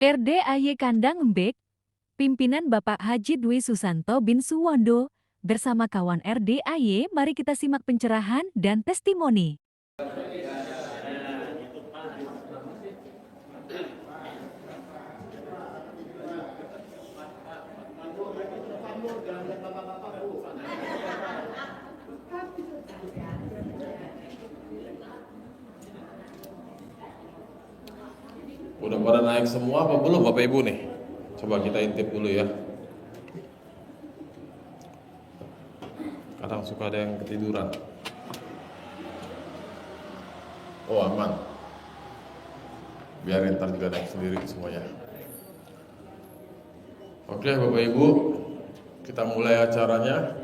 RDAY Kandang Embek, pimpinan Bapak Haji Dwi Susanto bin Suwondo, bersama kawan RDAY, mari kita simak pencerahan dan testimoni. Udah pada naik semua apa belum Bapak Ibu nih? Coba kita intip dulu ya. Kadang suka ada yang ketiduran. Oh aman. Biarin ntar juga naik sendiri semuanya. Oke Bapak Ibu, kita mulai acaranya.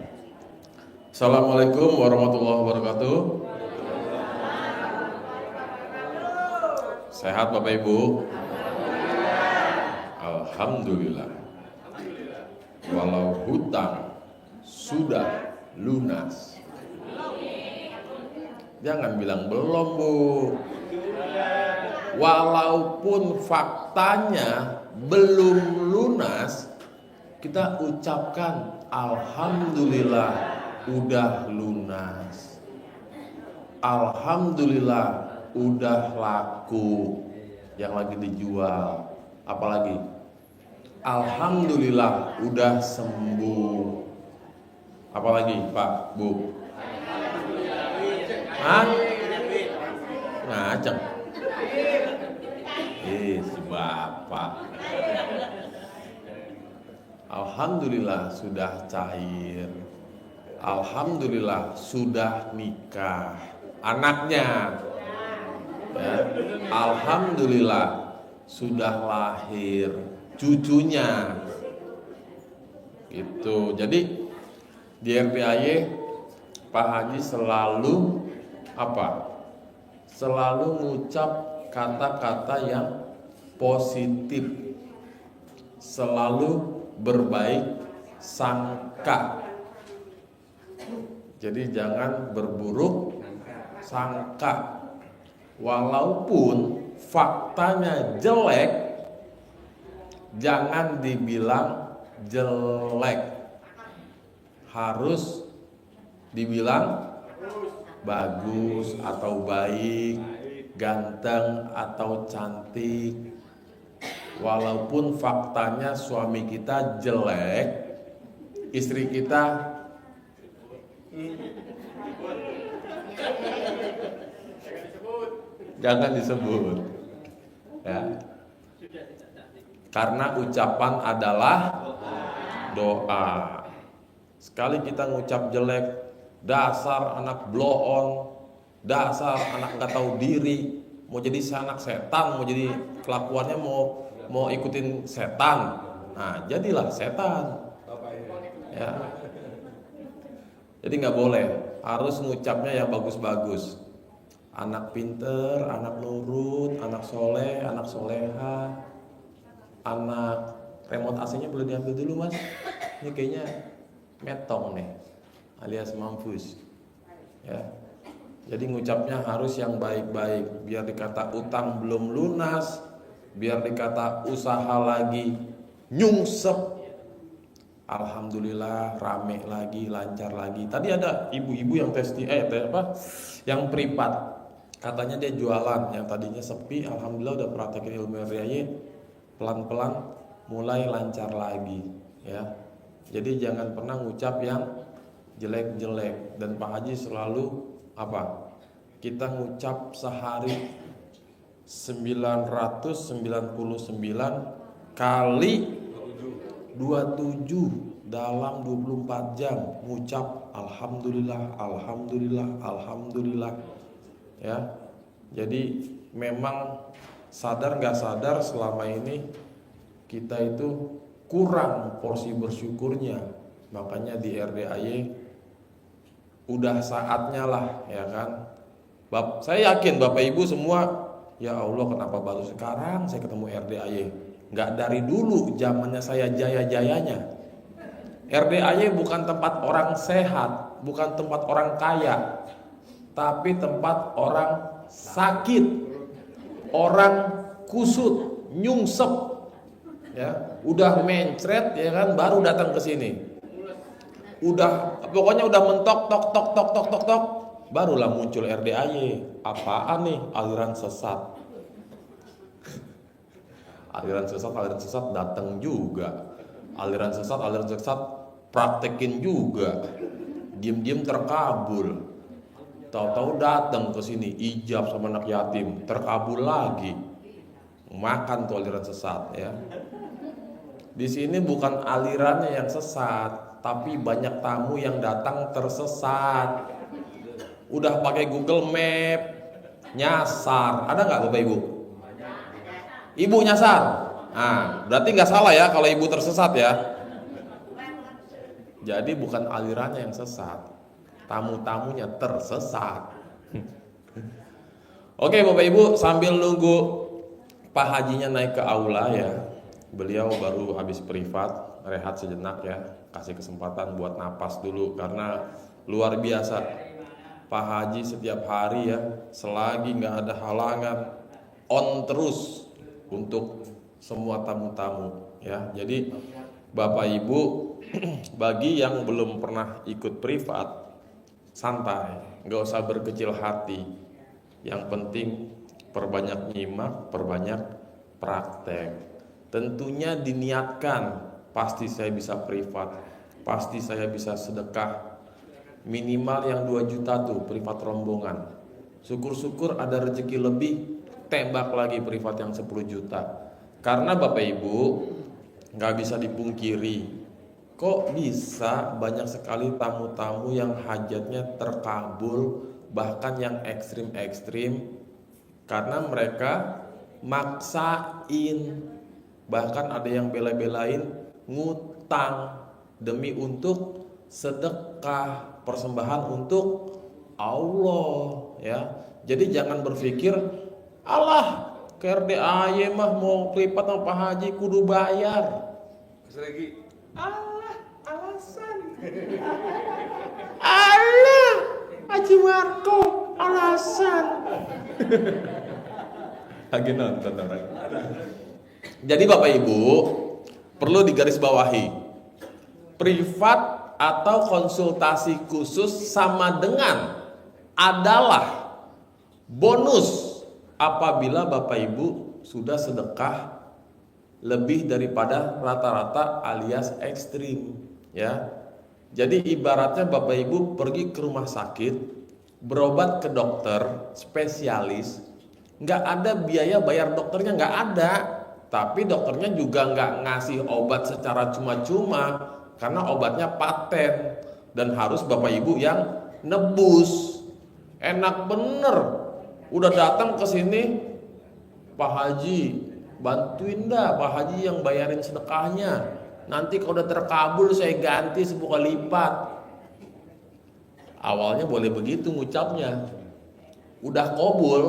Assalamualaikum warahmatullahi wabarakatuh. Sehat Bapak Ibu? Alhamdulillah. Walau hutang sudah lunas. Jangan bilang belum Bu. Walaupun faktanya belum lunas, kita ucapkan Alhamdulillah udah lunas. Alhamdulillah udah laku yang lagi dijual. Apalagi Alhamdulillah udah sembuh. Apalagi Pak Bu? Hah? Ngaceng. Si Bapak. Alhamdulillah sudah cair. Alhamdulillah sudah nikah anaknya. Ya. Alhamdulillah sudah lahir cucunya. Gitu. Jadi di RDAY Pak Haji selalu apa? Selalu ngucap kata-kata yang positif. Selalu berbaik sangka. Jadi jangan berburuk sangka. Walaupun faktanya jelek, jangan dibilang jelek. Harus dibilang bagus atau baik, ganteng atau cantik. Walaupun faktanya suami kita jelek, istri kita jangan disebut ya. Karena ucapan adalah doa. Sekali kita ngucap jelek, dasar anak blow on, dasar anak nggak tahu diri, mau jadi anak setan, mau jadi kelakuannya mau ikutin setan. Nah, jadilah setan. Ya. Jadi nggak boleh, harus ngucapnya yang bagus-bagus. Anak pinter, anak nurut, anak soleh, anak soleha, anak remote AC-nya boleh diambil dulu Mas. Ini kayaknya metong nih, alias mampus. Ya. Jadi ngucapnya harus yang baik-baik, biar dikata utang belum lunas, biar dikata usaha lagi nyungsep. Alhamdulillah rame lagi, lancar lagi. Tadi ada ibu-ibu yang yang privat. Katanya dia jualan yang tadinya sepi, alhamdulillah udah praktekin ilmu RDAY, pelan-pelan mulai lancar lagi, ya. Jadi jangan pernah ngucap yang jelek-jelek. Dan Pak Haji selalu apa? Kita ngucap sehari 999 kali 27 dalam 24 jam ngucap alhamdulillah, alhamdulillah, alhamdulillah. Ya. Jadi memang sadar nggak sadar selama ini kita itu kurang porsi bersyukurnya. Makanya di RDAY udah saatnya lah, ya kan. Saya yakin Bapak Ibu semua, ya Allah kenapa baru sekarang saya ketemu RDAY? Nggak dari dulu zamannya saya jaya-jayanya. RDAY bukan tempat orang sehat, bukan tempat orang kaya, tapi tempat orang sakit, orang kusut, nyungsep, ya, udah mencret ya kan, baru datang ke sini. Pokoknya udah mentok tok tok tok tok tok tok, barulah muncul RDAY. Apaan nih? Aliran sesat. Aliran sesat datang juga. Aliran sesat praktekin juga. Diam-diam terkabul. Tahu-tahu datang ke sini ijab sama anak yatim, terkabul lagi. Makan tuh aliran sesat ya. Di sini bukan alirannya yang sesat, tapi banyak tamu yang datang tersesat. Udah pakai Google Map, nyasar. Ada nggak Bapak Ibu? Ibu nyasar. Nah, berarti nggak salah ya kalau ibu tersesat ya. Jadi bukan alirannya yang sesat, tamu-tamunya tersesat. Oke Bapak Ibu, sambil nunggu Pak Hajinya naik ke aula ya. Beliau baru habis privat, rehat sejenak ya, kasih kesempatan buat napas dulu karena luar biasa. Pak Haji setiap hari ya, selagi nggak ada halangan, on terus untuk semua tamu-tamu ya. Jadi Bapak Ibu, bagi yang belum pernah ikut privat, santai, nggak usah berkecil hati. Yang penting perbanyak nyimak, perbanyak praktek. Tentunya diniatkan, pasti saya bisa privat, pasti saya bisa sedekah. Minimal yang 2 juta tuh privat rombongan. Syukur-syukur ada rezeki lebih, tembak lagi privat yang 10 juta. Karena Bapak Ibu, nggak bisa dipungkiri, kok bisa banyak sekali tamu-tamu yang hajatnya terkabul, bahkan yang ekstrim-ekstrim, karena mereka maksain. Bahkan ada yang bela-belain ngutang demi untuk sedekah, persembahan untuk Allah ya. Jadi jangan berpikir, alah ke RDAY mah mau privat sama Pak Haji kudu bayar. Lagi, alah alasan. Alah Haji Marco alasan. Lagi nonton orang. Jadi Bapak Ibu perlu digarisbawahi, privat atau konsultasi khusus sama dengan adalah bonus apabila Bapak Ibu sudah sedekah lebih daripada rata-rata alias ekstrim ya. Jadi ibaratnya Bapak Ibu pergi ke rumah sakit, berobat ke dokter spesialis, nggak ada biaya bayar dokternya, nggak ada. Tapi dokternya juga nggak ngasih obat secara cuma-cuma, karena obatnya paten dan harus Bapak Ibu yang nebus. Enak bener, udah datang ke sini, Pak Haji bantuin dah, Pak Haji yang bayarin sedekahnya. Nanti kalau udah terkabul saya ganti 10 kali lipat. Awalnya boleh begitu ngucapnya, udah kabul,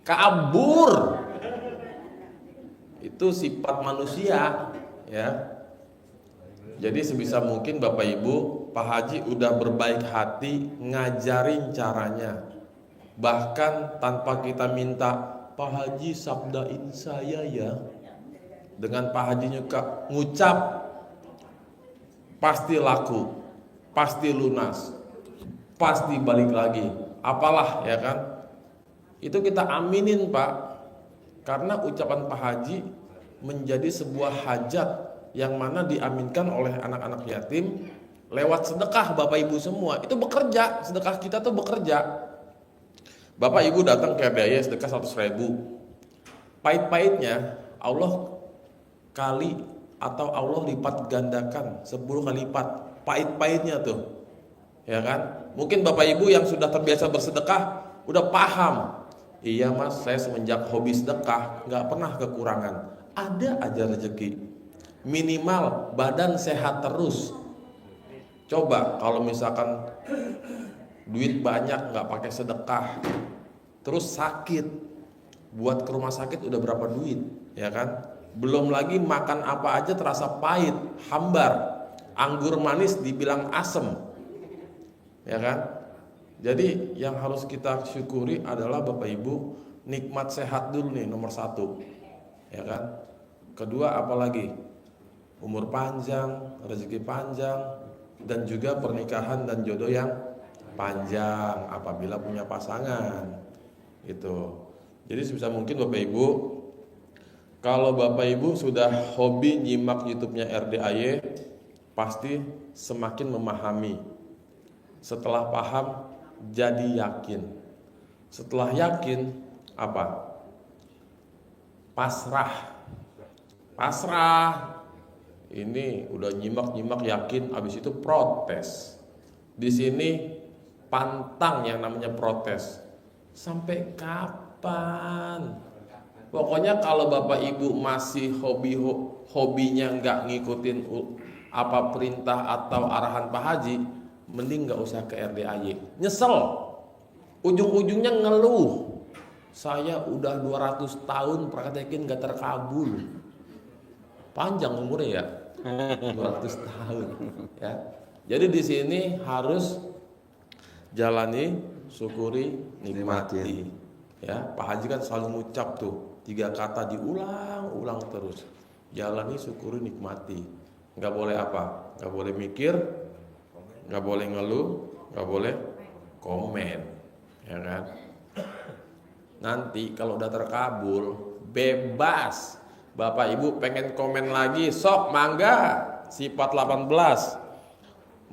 kabur. Itu sifat manusia ya. Jadi sebisa mungkin Bapak Ibu, Pak Haji udah berbaik hati ngajarin caranya. Bahkan tanpa kita minta, Pak Haji sabdain saya ya. Dengan Pak Haji ngucap, pasti laku, pasti lunas, pasti balik lagi. Apalah ya kan. Itu kita aminin Pak. Karena ucapan Pak Haji menjadi sebuah hajat yang mana diaminkan oleh anak-anak yatim lewat sedekah Bapak Ibu semua. Itu bekerja, sedekah kita tuh bekerja. Bapak Ibu datang ke RDAY sedekah 100.000. Pahit-pahitnya Allah kali atau Allah lipat gandakan 10 kali lipat. Pahit-pahitnya tuh. Ya kan? Mungkin Bapak Ibu yang sudah terbiasa bersedekah udah paham. Iya mas, saya semenjak hobi sedekah nggak pernah kekurangan. Ada aja rezeki. Minimal badan sehat terus. Coba kalau misalkan duit banyak nggak pakai sedekah, terus sakit, buat ke rumah sakit udah berapa duit, ya kan? Belum lagi makan apa aja terasa pahit, hambar. Anggur manis dibilang asem, ya kan? Jadi yang harus kita syukuri adalah Bapak Ibu, nikmat sehat dulu nih nomor 1, ya kan? Kedua apalagi? Umur panjang, rezeki panjang, dan juga pernikahan dan jodoh yang panjang apabila punya pasangan. Itu. Jadi sebisa mungkin Bapak Ibu, kalau Bapak Ibu sudah hobi nyimak YouTube-nya RDAY, pasti semakin memahami. Setelah paham, jadi yakin. Setelah yakin, apa? Pasrah. Pasrah. Ini udah nyimak yakin, habis itu protes. Di sini pantang yang namanya protes. Sampai kapan? Pokoknya kalau Bapak Ibu masih hobinya nggak ngikutin apa perintah atau arahan Pak Haji, mending nggak usah ke RDAY. Nyesel. Ujung-ujungnya ngeluh. Saya udah 200 tahun praktekin nggak terkabul. Panjang umurnya ya. 200 tahun ya. Jadi di sini harus jalani, syukuri, nikmati. Ya, Pak Haji kan selalu ngucap tuh 3 kata diulang-ulang terus. Jalani, syukuri, nikmati. Nggak boleh apa? Nggak boleh mikir, nggak boleh ngeluh, nggak boleh komen, ya kan? Nanti kalau udah terkabul, bebas. Bapak Ibu pengen komen lagi, sok mangga, sifat 18.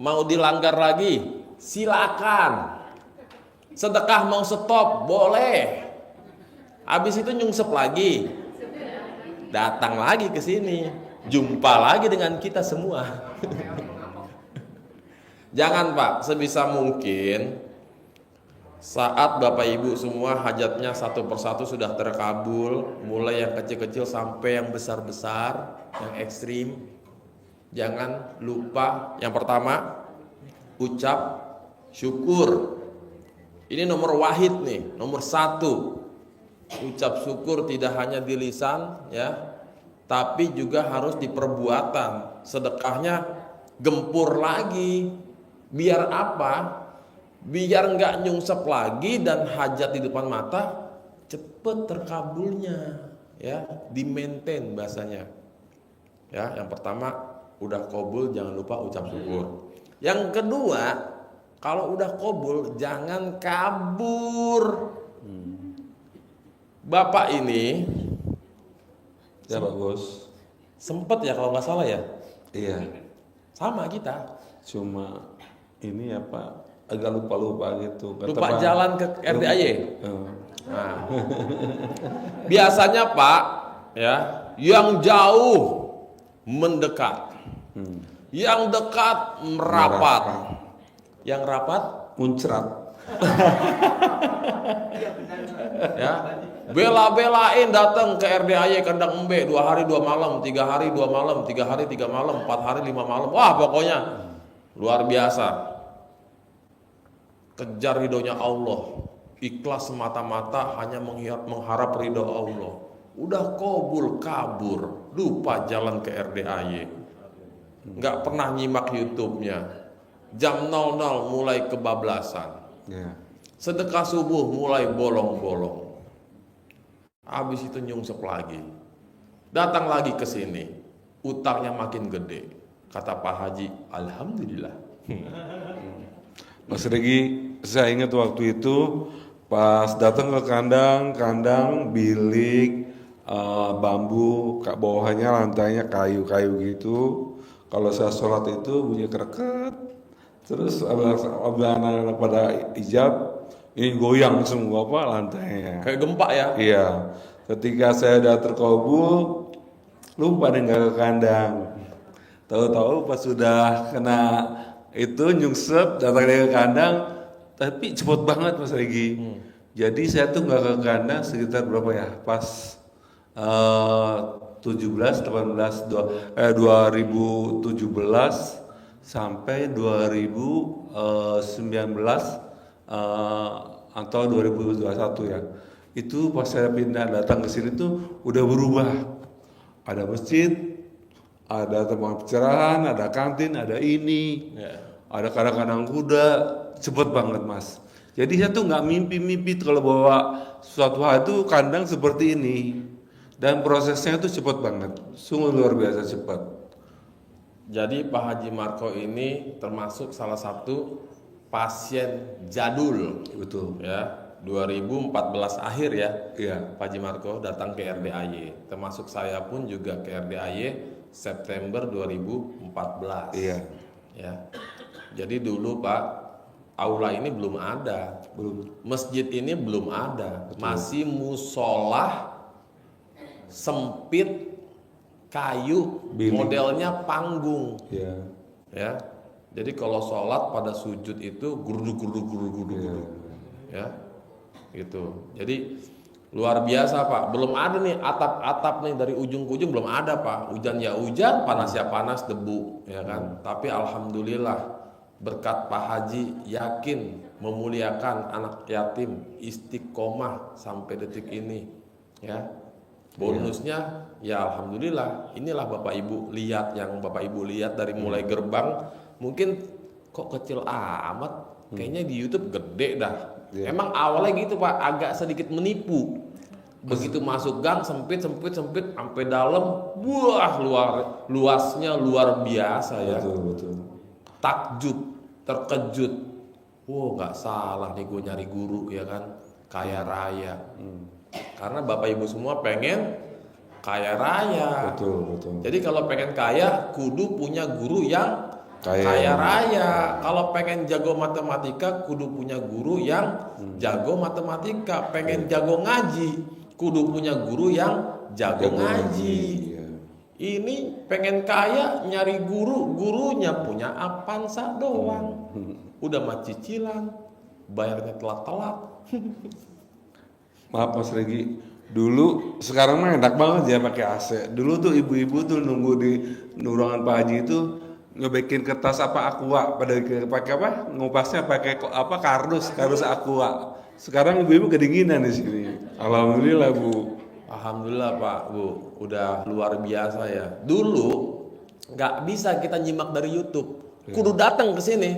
Mau dilanggar lagi, silakan. Sedekah mau stop, boleh. Habis itu nyungsep lagi. Datang lagi ke sini, jumpa lagi dengan kita semua. Jangan Pak, sebisa mungkin saat Bapak Ibu semua hajatnya satu persatu sudah terkabul, mulai yang kecil-kecil sampai yang besar-besar, yang ekstrim, jangan lupa yang pertama ucap syukur. Ini nomor wahid nih, nomor 1. Ucap syukur tidak hanya di lisan ya, tapi juga harus di perbuatan. Sedekahnya gempur lagi. Biar apa? Biar nggak nyungsep lagi dan hajat di depan mata cepet terkabulnya ya, di maintain bahasanya ya. Yang pertama udah kabul, jangan lupa ucap syukur. Yang kedua, kalau udah kabul jangan kabur. Bapak ini ya Pak Bos, sempet ya kalau nggak salah ya, iya, sama kita cuma ini apa agak lupa gitu. lupa jalan ke RDAY. Nah, biasanya Pak ya, yang jauh mendekat, yang dekat merapat, yang rapat muncrat. ya, bela-belain datang ke RDAY kandang embe 2 hari 2 malam, 3 hari 2 malam, 3 hari 3 malam, 4 hari 5 malam. Wah, pokoknya luar biasa. Kejar ridhonya Allah, ikhlas semata-mata hanya mengharap ridho Allah. Udah kabul kabur, lupa jalan ke RDAY, nggak pernah nyimak YouTube-nya. Jam 00 mulai kebablasan, sedekah subuh mulai bolong-bolong. Habis itu nyungsep lagi, datang lagi ke sini, utangnya makin gede. Kata Pak Haji, alhamdulillah. Mas Regi, saya ingat waktu itu pas datang ke kandang bilik bambu, bawahnya lantainya kayu-kayu gitu. Kalau saya sholat itu bunyi kereket, terus anak-anak pada ijab, ini goyang semua Pak lantainya. Kayak gempa ya? Iya. Ketika saya udah terkabul, lupa dengar ke kandang. Tahu-tahu pas sudah kena itu nyungsep datang ke kandang, tapi cepet banget Mas Regi. Jadi saya tuh nggak ke kandang sekitar berapa ya? Pas 2017 sampai 2019 atau 2021 ya. Itu pas saya pindah datang ke sini tuh udah berubah. Ada masjid, ada tempat pencerahan, ada kantin, ada ini, ada kandang kuda, cepet banget Mas. Jadi saya tuh nggak mimpi-mimpi kalau bawa suatu hal itu kandang seperti ini. Dan prosesnya itu cepat banget, sungguh luar biasa cepat. Jadi Pak Haji Marco ini termasuk salah satu pasien jadul Betul. ya. 2014 akhir ya, Iya. Pak Haji Marco datang ke RDAY. Termasuk saya pun juga ke RDAY September 2014. Iya. Ya. Jadi dulu Pak, aula ini belum ada. Belum. Masjid ini belum ada. Masih musola sempit kayu, Bilik. modelnya panggung. Iya. Ya. Jadi kalau sholat pada sujud itu gurdu. Ya. Gitu. Jadi luar biasa Pak. Belum ada nih atap-atap nih dari ujung ke ujung belum ada Pak. Hujan ya hujan, panas ya panas, debu ya kan. Tapi alhamdulillah berkat Pak Haji yakin memuliakan anak yatim istiqomah sampai detik ini ya. Bonusnya ya alhamdulillah inilah Bapak Ibu lihat yang Bapak Ibu lihat dari mulai gerbang mungkin kok kecil amat kayaknya di YouTube gede dah. Emang awalnya gitu Pak, agak sedikit menipu. Begitu masuk gang sempit sampai dalam, wah luasnya luar biasa ya. Betul. Takjub, terkejut. Wow, nggak salah nih gue nyari guru ya kan, kaya raya. Karena Bapak Ibu semua pengen kaya raya. Betul. Jadi kalau pengen kaya, kudu punya guru yang Kaya. kaya raya. Kalau pengen jago matematika, kudu punya guru yang jago matematika. Pengen jago ngaji, kudu punya guru yang jago ngaji. Iya. Ini pengen kaya, nyari gurunya punya Avanza doang. Udah mah cicilan, bayarnya telat-telat. Maaf Mas Regi, dulu sekarang mah enak banget ya pakai AC. Dulu tuh ibu-ibu tuh nunggu di ruangan Pak Haji itu ngebekin kertas aqua, pada pakai apa? Ngupasnya pakai kardus aqua. Sekarang ibu-ibu kedinginan di sini. Alhamdulillah Bu. Alhamdulillah Pak Bu, udah luar biasa ya. Dulu nggak bisa kita nyimak dari YouTube, kudu datang ke sini,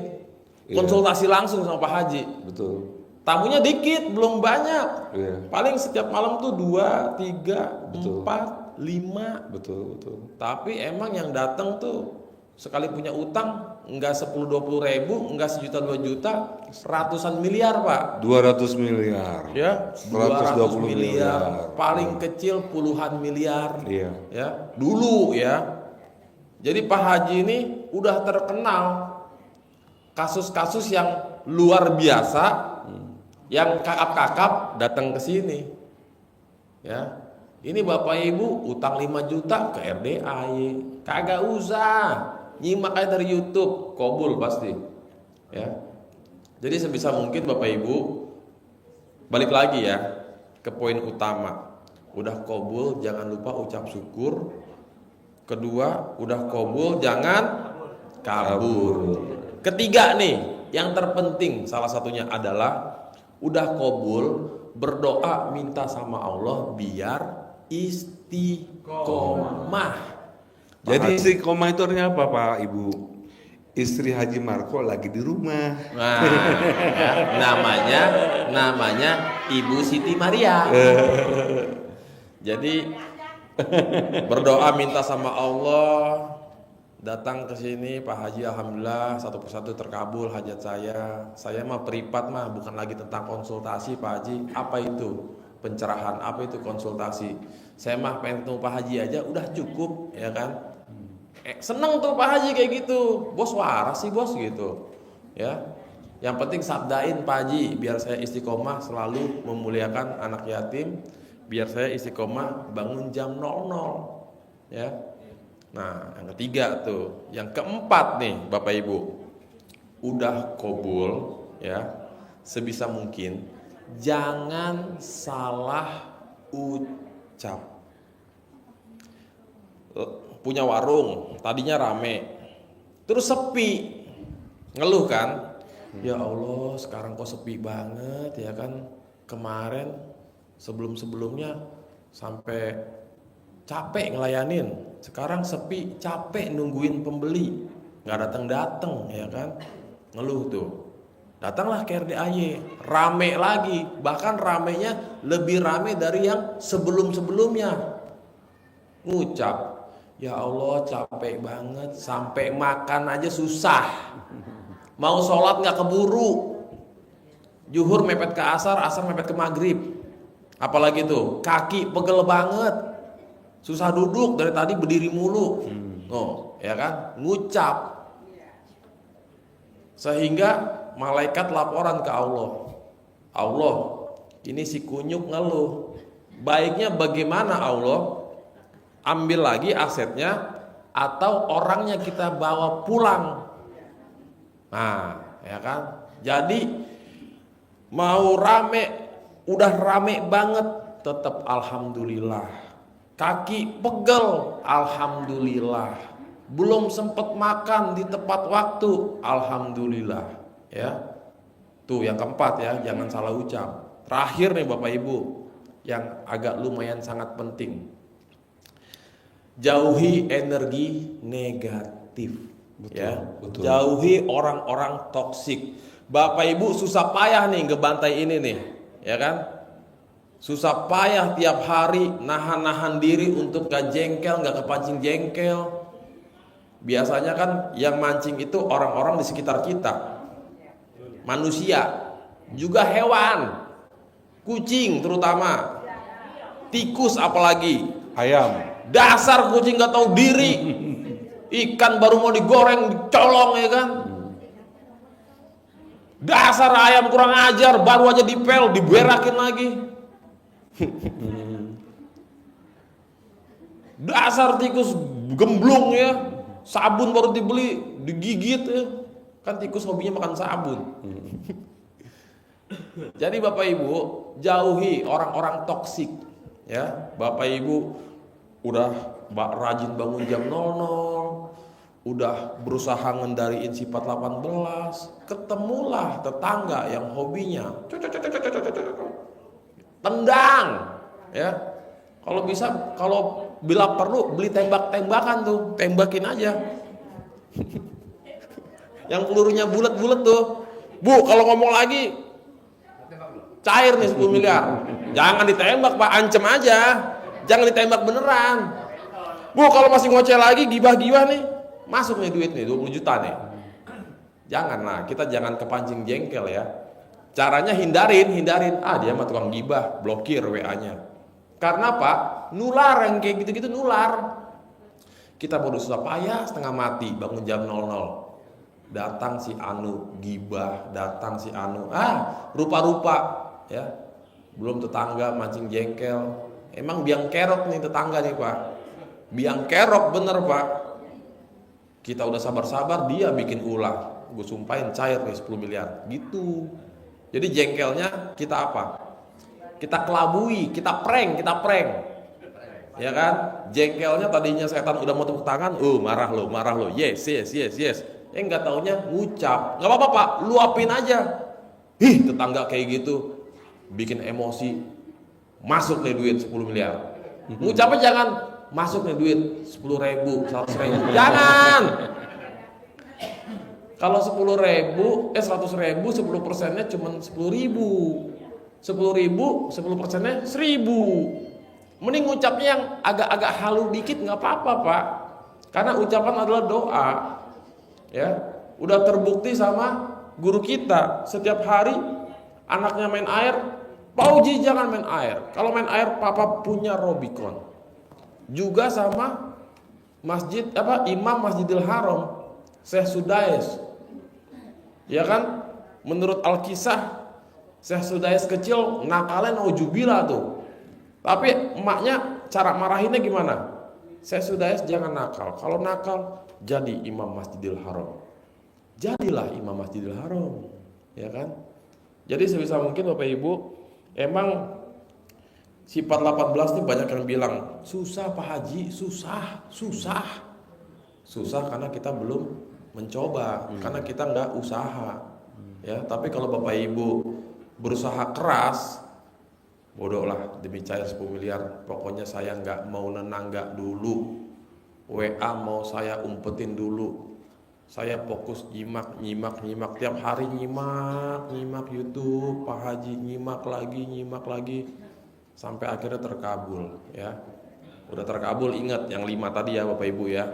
konsultasi langsung sama Pak Haji. Betul. Tamunya dikit, belum banyak. Iya. Paling setiap malam tuh 2, 3, 4, 5. Betul. Tapi emang yang datang tuh sekali punya utang enggak 10-20 ribu, enggak sejuta 2 juta, ratusan miliar Pak. 200 miliar. Ya, 120 miliar. Paling kecil puluhan miliar. Iya. Ya, dulu ya. Jadi Pak Haji ini udah terkenal kasus-kasus yang luar biasa, yang kakap-kakap datang ke sini. Ya. Ini Bapak Ibu utang 5 juta ke RDAY. Kagak usah. Nyimak aja dari YouTube, kobul pasti. Ya. Jadi sebisa mungkin Bapak Ibu balik lagi ya ke poin utama. Udah kobul jangan lupa ucap syukur. Kedua, udah kobul jangan kabur. Ketiga nih, yang terpenting salah satunya adalah udah kobul berdoa minta sama Allah biar istiqomah. Jadi istiqomah itu artinya apa Pak Ibu? Istri Haji Marco lagi di rumah. Nah, ya, namanya Ibu Siti Maria. Jadi berdoa minta sama Allah, datang ke sini Pak Haji, alhamdulillah satu persatu terkabul hajat saya. Saya mah privat mah bukan lagi tentang konsultasi Pak Haji. Apa itu pencerahan? Apa itu konsultasi? Saya mah pengen ketemu Pak Haji aja udah cukup ya kan. Seneng tuh Pak Haji kayak gitu. Bos waras sih bos gitu. Ya. Yang penting sabdain Pak Haji biar saya istiqomah selalu memuliakan anak yatim, biar saya istiqomah bangun jam 00. Ya. Nah, yang ketiga tuh, yang keempat nih Bapak Ibu. Udah kobul ya. Sebisa mungkin jangan salah ucap. Punya warung, tadinya rame, terus sepi, ngeluh kan? Ya Allah, sekarang kok sepi banget ya kan? Kemarin sebelum-sebelumnya sampai capek ngelayanin, sekarang sepi, capek nungguin pembeli, nggak datang ya kan? Ngeluh tuh. Datanglah ke RDAY, rame lagi, bahkan ramenya lebih rame dari yang sebelum-sebelumnya. Ngucap, ya Allah capek banget, sampai makan aja susah. Mau sholat nggak keburu. Zuhur mepet ke asar, asar mepet ke maghrib. Apalagi tuh, kaki pegel banget. Susah duduk, dari tadi berdiri mulu. Oh, ya kan? Ngucap. Sehingga malaikat laporan ke Allah. Allah, ini si kunyuk ngeluh. Baiknya bagaimana Allah? Ambil lagi asetnya atau orangnya kita bawa pulang. Nah, ya kan? Jadi mau rame, udah rame banget, tetap alhamdulillah. Kaki pegel, alhamdulillah. Belum sempet makan di tepat waktu, alhamdulillah. Ya, tuh yang keempat ya, jangan salah ucap. Terakhir nih Bapak Ibu, yang agak lumayan sangat penting. Jauhi energi negatif. Betul, Ya, betul. jauhi orang-orang toksik. Bapak Ibu susah payah nih ngebantai ini nih, ya kan? Susah payah tiap hari nahan-nahan diri untuk gak jengkel, gak kepancing jengkel. Biasanya kan yang mancing itu orang-orang di sekitar kita, manusia, juga hewan, kucing terutama, tikus apalagi. Ayam. Dasar kucing gak tahu diri. Ikan baru mau digoreng, dicolong ya kan. Dasar ayam kurang ajar, baru aja dipel, diberakin lagi. Dasar tikus gemblung ya. Sabun baru dibeli, digigit ya. Kan tikus hobinya makan sabun. Jadi Bapak Ibu, jauhi orang-orang toksik ya. Bapak Ibu udah rajin bangun jam 00, udah berusaha ngendaliin sifat 18, ketemulah tetangga yang hobinya tendang ya. Kalau bisa, kalau bila perlu beli tembak-tembakan tuh, tembakin aja. Yang pelurunya bulat-bulat tuh. Bu, kalau ngomong lagi cair nih 10 miliar. Jangan ditembak Pak, ancam aja. Jangan ditembak beneran. Bu, kalau masih ngoceh lagi, gibah-gibah nih, masuk nih duit nih 20 juta nih. Janganlah, kita jangan kepancing jengkel ya. Caranya hindarin. Ah, dia mah tukang gibah, blokir WA-nya. Karena Pak, nular yang kayak gitu-gitu nular. Kita baru susah payah setengah mati bangun jam 00. Datang si Anu gibah, datang si Anu. Rupa-rupa ya. Belum tetangga mancing jengkel. Emang biang kerok nih tetangga nih Pak. Biang kerok bener Pak. Kita udah sabar-sabar, dia bikin ulah. Gue sumpahin cair nih 10 miliar. Gitu. Jadi jengkelnya kita apa? Kita kelabui, kita prank. Ya kan? Jengkelnya tadinya setan udah mau tepuk tangan, marah lo. Yes. Nggak taunya ngucap. Nggak apa-apa Pak, luapin aja. Tetangga kayak gitu bikin emosi. Masuk nih duit 10 miliar. Ngucapnya jangan masuk nih duit 10.000, 100.000. Jangan. Kalau 10.000, 100.000, 10%-nya cuma 10.000. 10.000, 10%-nya 1.000. Mending ngucapnya yang agak-agak halu dikit nggak apa-apa Pak. Karena ucapan adalah doa. Ya, udah terbukti sama guru kita. Setiap hari anaknya main air, Pak Uji jangan main air. Kalau main air Papa punya Robicon. Juga sama Imam Masjidil Haram, Syekh Sudais. Ya kan? Menurut Al-Kisah, Syekh Sudais kecil nakalnya naujubillah tuh. Tapi emaknya cara marahinnya gimana? Syekh Sudais jangan nakal. Kalau nakal jadi Imam Masjidil Haram. Jadilah Imam Masjidil Haram. Ya kan? Jadi sebisa mungkin Bapak Ibu, emang sifat 18 ini banyak yang bilang susah Pak Haji, susah karena kita belum mencoba, karena kita nggak usaha ya. Tapi kalau Bapak Ibu berusaha keras, bodoh lah demi cair 10 miliar. Pokoknya saya nggak mau nenangga dulu, WA mau saya umpetin dulu. Saya fokus nyimak tiap hari, nyimak YouTube Pak Haji, nyimak lagi sampai akhirnya terkabul ya. udah terkabul, ingat yang 5 tadi ya Bapak Ibu ya.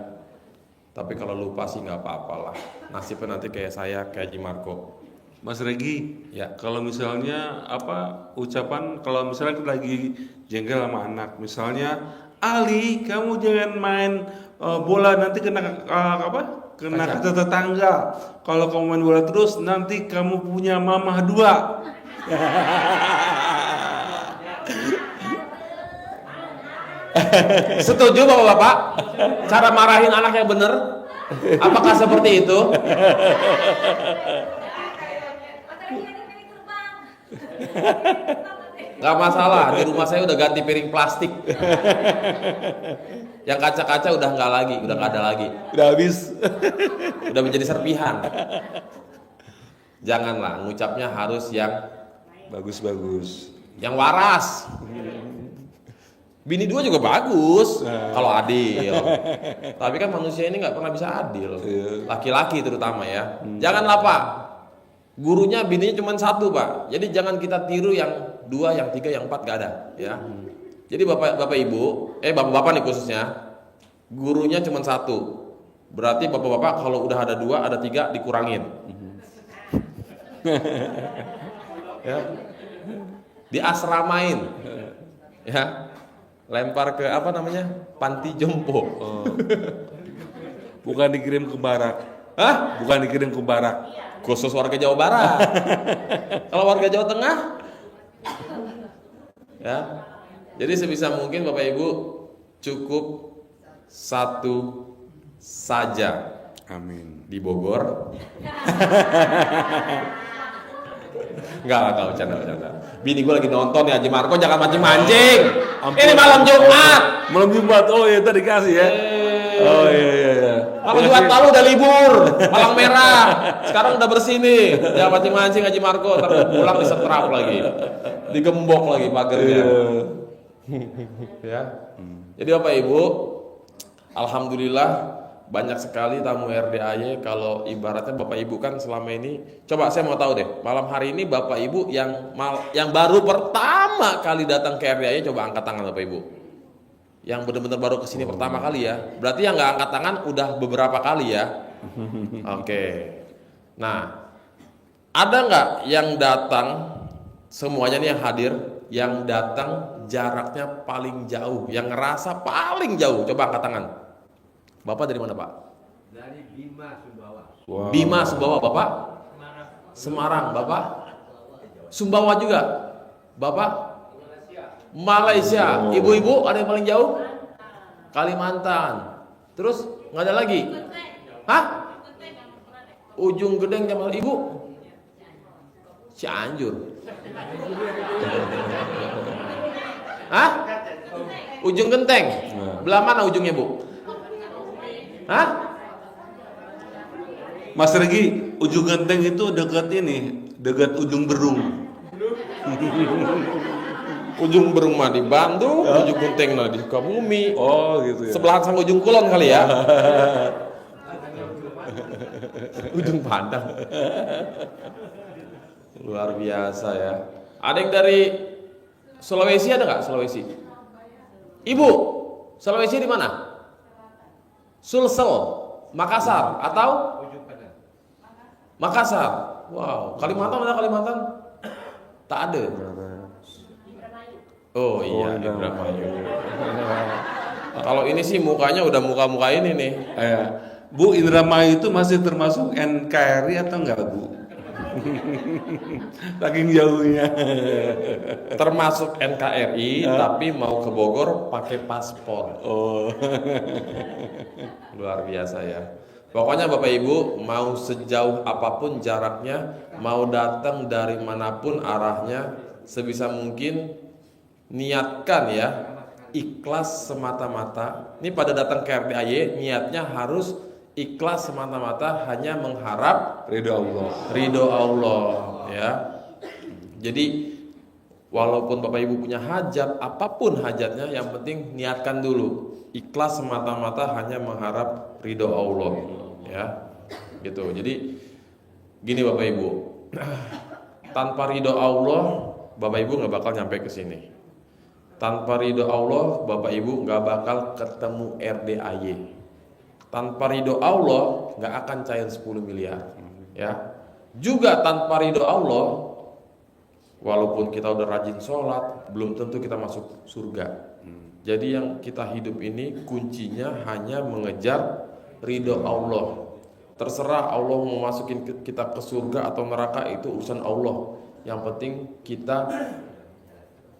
Tapi kalau lupa sih nggak apa-apalah. Nasibnya nanti kayak saya, kayak Haji Marco. Mas Regi, Ya. kalau misalnya ucapan kalau misalnya kita lagi jengkel sama anak, misalnya Ali, kamu jangan main bola nanti kena kena kaca tetangga. Kalau kamu main bola terus nanti kamu punya mamah 2. Setuju Bapak-bapak? Cara marahin anak yang benar? Apakah seperti itu? Gak masalah, di rumah saya udah ganti piring plastik. Yang kaca-kaca udah nggak lagi, udah nggak ada lagi. Udah habis. Udah menjadi serpihan. Janganlah, ngucapnya harus yang Bagus-bagus. waras. Bini 2 juga bagus kalau adil. Tapi kan manusia ini nggak pernah bisa adil. Laki-laki terutama ya. Janganlah Pak. Gurunya bininya cuma 1 Pak. Jadi jangan kita tiru yang 2, yang 3, yang 4 nggak ada ya. Jadi bapak ibu, bapak-bapak nih khususnya, gurunya cuma 1. Berarti bapak-bapak kalau udah ada 2, ada 3 dikurangin. Ya. Diasramain. Ya. Lempar ke panti jompo. Bukan dikirim ke barak. Hah? Bukan dikirim ke barak. Khusus warga Jawa Barat. Kalau warga Jawa Tengah, ya. Jadi sebisa mungkin Bapak Ibu cukup 1 saja. Amin. Di Bogor. Enggak, bercanda. Bini gue lagi nonton ya, Haji Marco, jangan mancing-mancing. Ini malam Jumat. Malam Jumat. Oh ya, tadi dikasih ya. Oh iya. Malam Jumat lalu udah libur, Malang Merah. Sekarang udah bersih nih. Jangan mancing-mancing Haji Marco, tapi pulang disetrap lagi. Digembok lagi pagernya. Ya. Jadi Bapak Ibu, alhamdulillah banyak sekali tamu RDAY. Kalau ibaratnya Bapak Ibu kan selama ini, coba saya mau tahu deh, malam hari ini Bapak Ibu yang baru pertama kali datang ke RDAY, coba angkat tangan Bapak Ibu. Yang benar-benar baru kesini pertama kali ya. Berarti yang nggak angkat tangan udah beberapa kali ya. Oke. Nah, ada nggak yang datang, semuanya nih yang hadir, yang datang jaraknya paling jauh, yang ngerasa paling jauh? Coba angkat tangan. Bapak dari mana Pak? Dari Bima Sumbawa. Wow. Bima Sumbawa. Bapak? Semarang. Bapak? Sumbawa juga. Bapak? Malaysia. Ibu-ibu ada yang paling jauh? Kalimantan. Terus nggak ada lagi? Hah? Ujung Gedeng Jamal. Ibu? Cianjur. Hah? Ujung Genteng. Belah mana ujungnya Bu? Hah? Mas Regi, ujung genteng itu dekat ujung Berung. Ujung Berung mah di Bandung, ujung Genteng mah di Sukabumi. Oh gitu ya. Sebelahan sama ujung Kulon kali ya. Ujung Padang. Luar biasa ya. Ada yang dari Sulawesi, ada nggak Sulawesi? Ibu, Sulawesi di mana? Sulsel, Makassar atau Makassar. Wow, Kalimantan ada Kalimantan? Tak ada. Oh iya, Indramayu. Kalau ini sih mukanya udah muka-muka ini nih. Bu, Indramayu itu masih termasuk NKRI atau enggak Bu? Saking jauhnya. Termasuk NKRI, tapi mau ke Bogor pakai paspor. Oh. Luar biasa ya. Pokoknya Bapak Ibu mau sejauh apapun jaraknya, mau datang dari manapun arahnya, sebisa mungkin niatkan ya, ikhlas semata-mata. Ini pada datang ke RDAY niatnya harus ikhlas semata-mata, hanya mengharap ridho Allah ya. Jadi walaupun Bapak Ibu punya hajat, apapun hajatnya, yang penting niatkan dulu ikhlas semata-mata, hanya mengharap ridho Allah ya. Gitu. Jadi gini Bapak Ibu, tanpa ridho Allah Bapak Ibu nggak bakal nyampe ke sini. Tanpa ridho Allah, Bapak Ibu nggak bakal ketemu RDAY. Tanpa ridho Allah nggak akan cair 10 miliar. Ya, juga tanpa ridho Allah, walaupun kita udah rajin sholat, belum tentu kita masuk surga. Jadi yang kita hidup ini kuncinya hanya mengejar ridho Allah. Terserah Allah mau masukin kita ke surga atau neraka, itu urusan Allah. Yang penting kita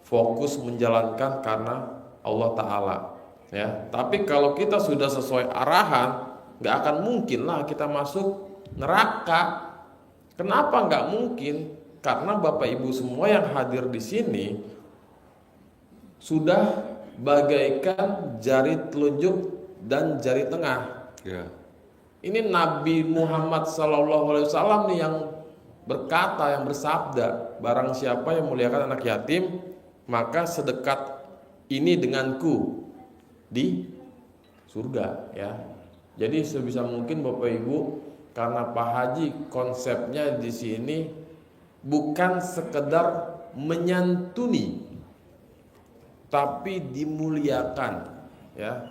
fokus menjalankan karena Allah Ta'ala. Ya, tapi kalau kita sudah sesuai arahan, nggak akan mungkin lah kita masuk neraka. Kenapa nggak mungkin? Karena Bapak Ibu semua yang hadir di sini sudah bagaikan jari telunjuk dan jari tengah. Ya. Ini Nabi Muhammad SAW nih yang berkata, yang bersabda, barang siapa yang muliakan anak yatim, maka sedekat ini denganku di surga. Ya. Jadi sebisa mungkin Bapak Ibu, karena Pak Haji konsepnya di sini bukan sekedar menyantuni, tapi dimuliakan, ya.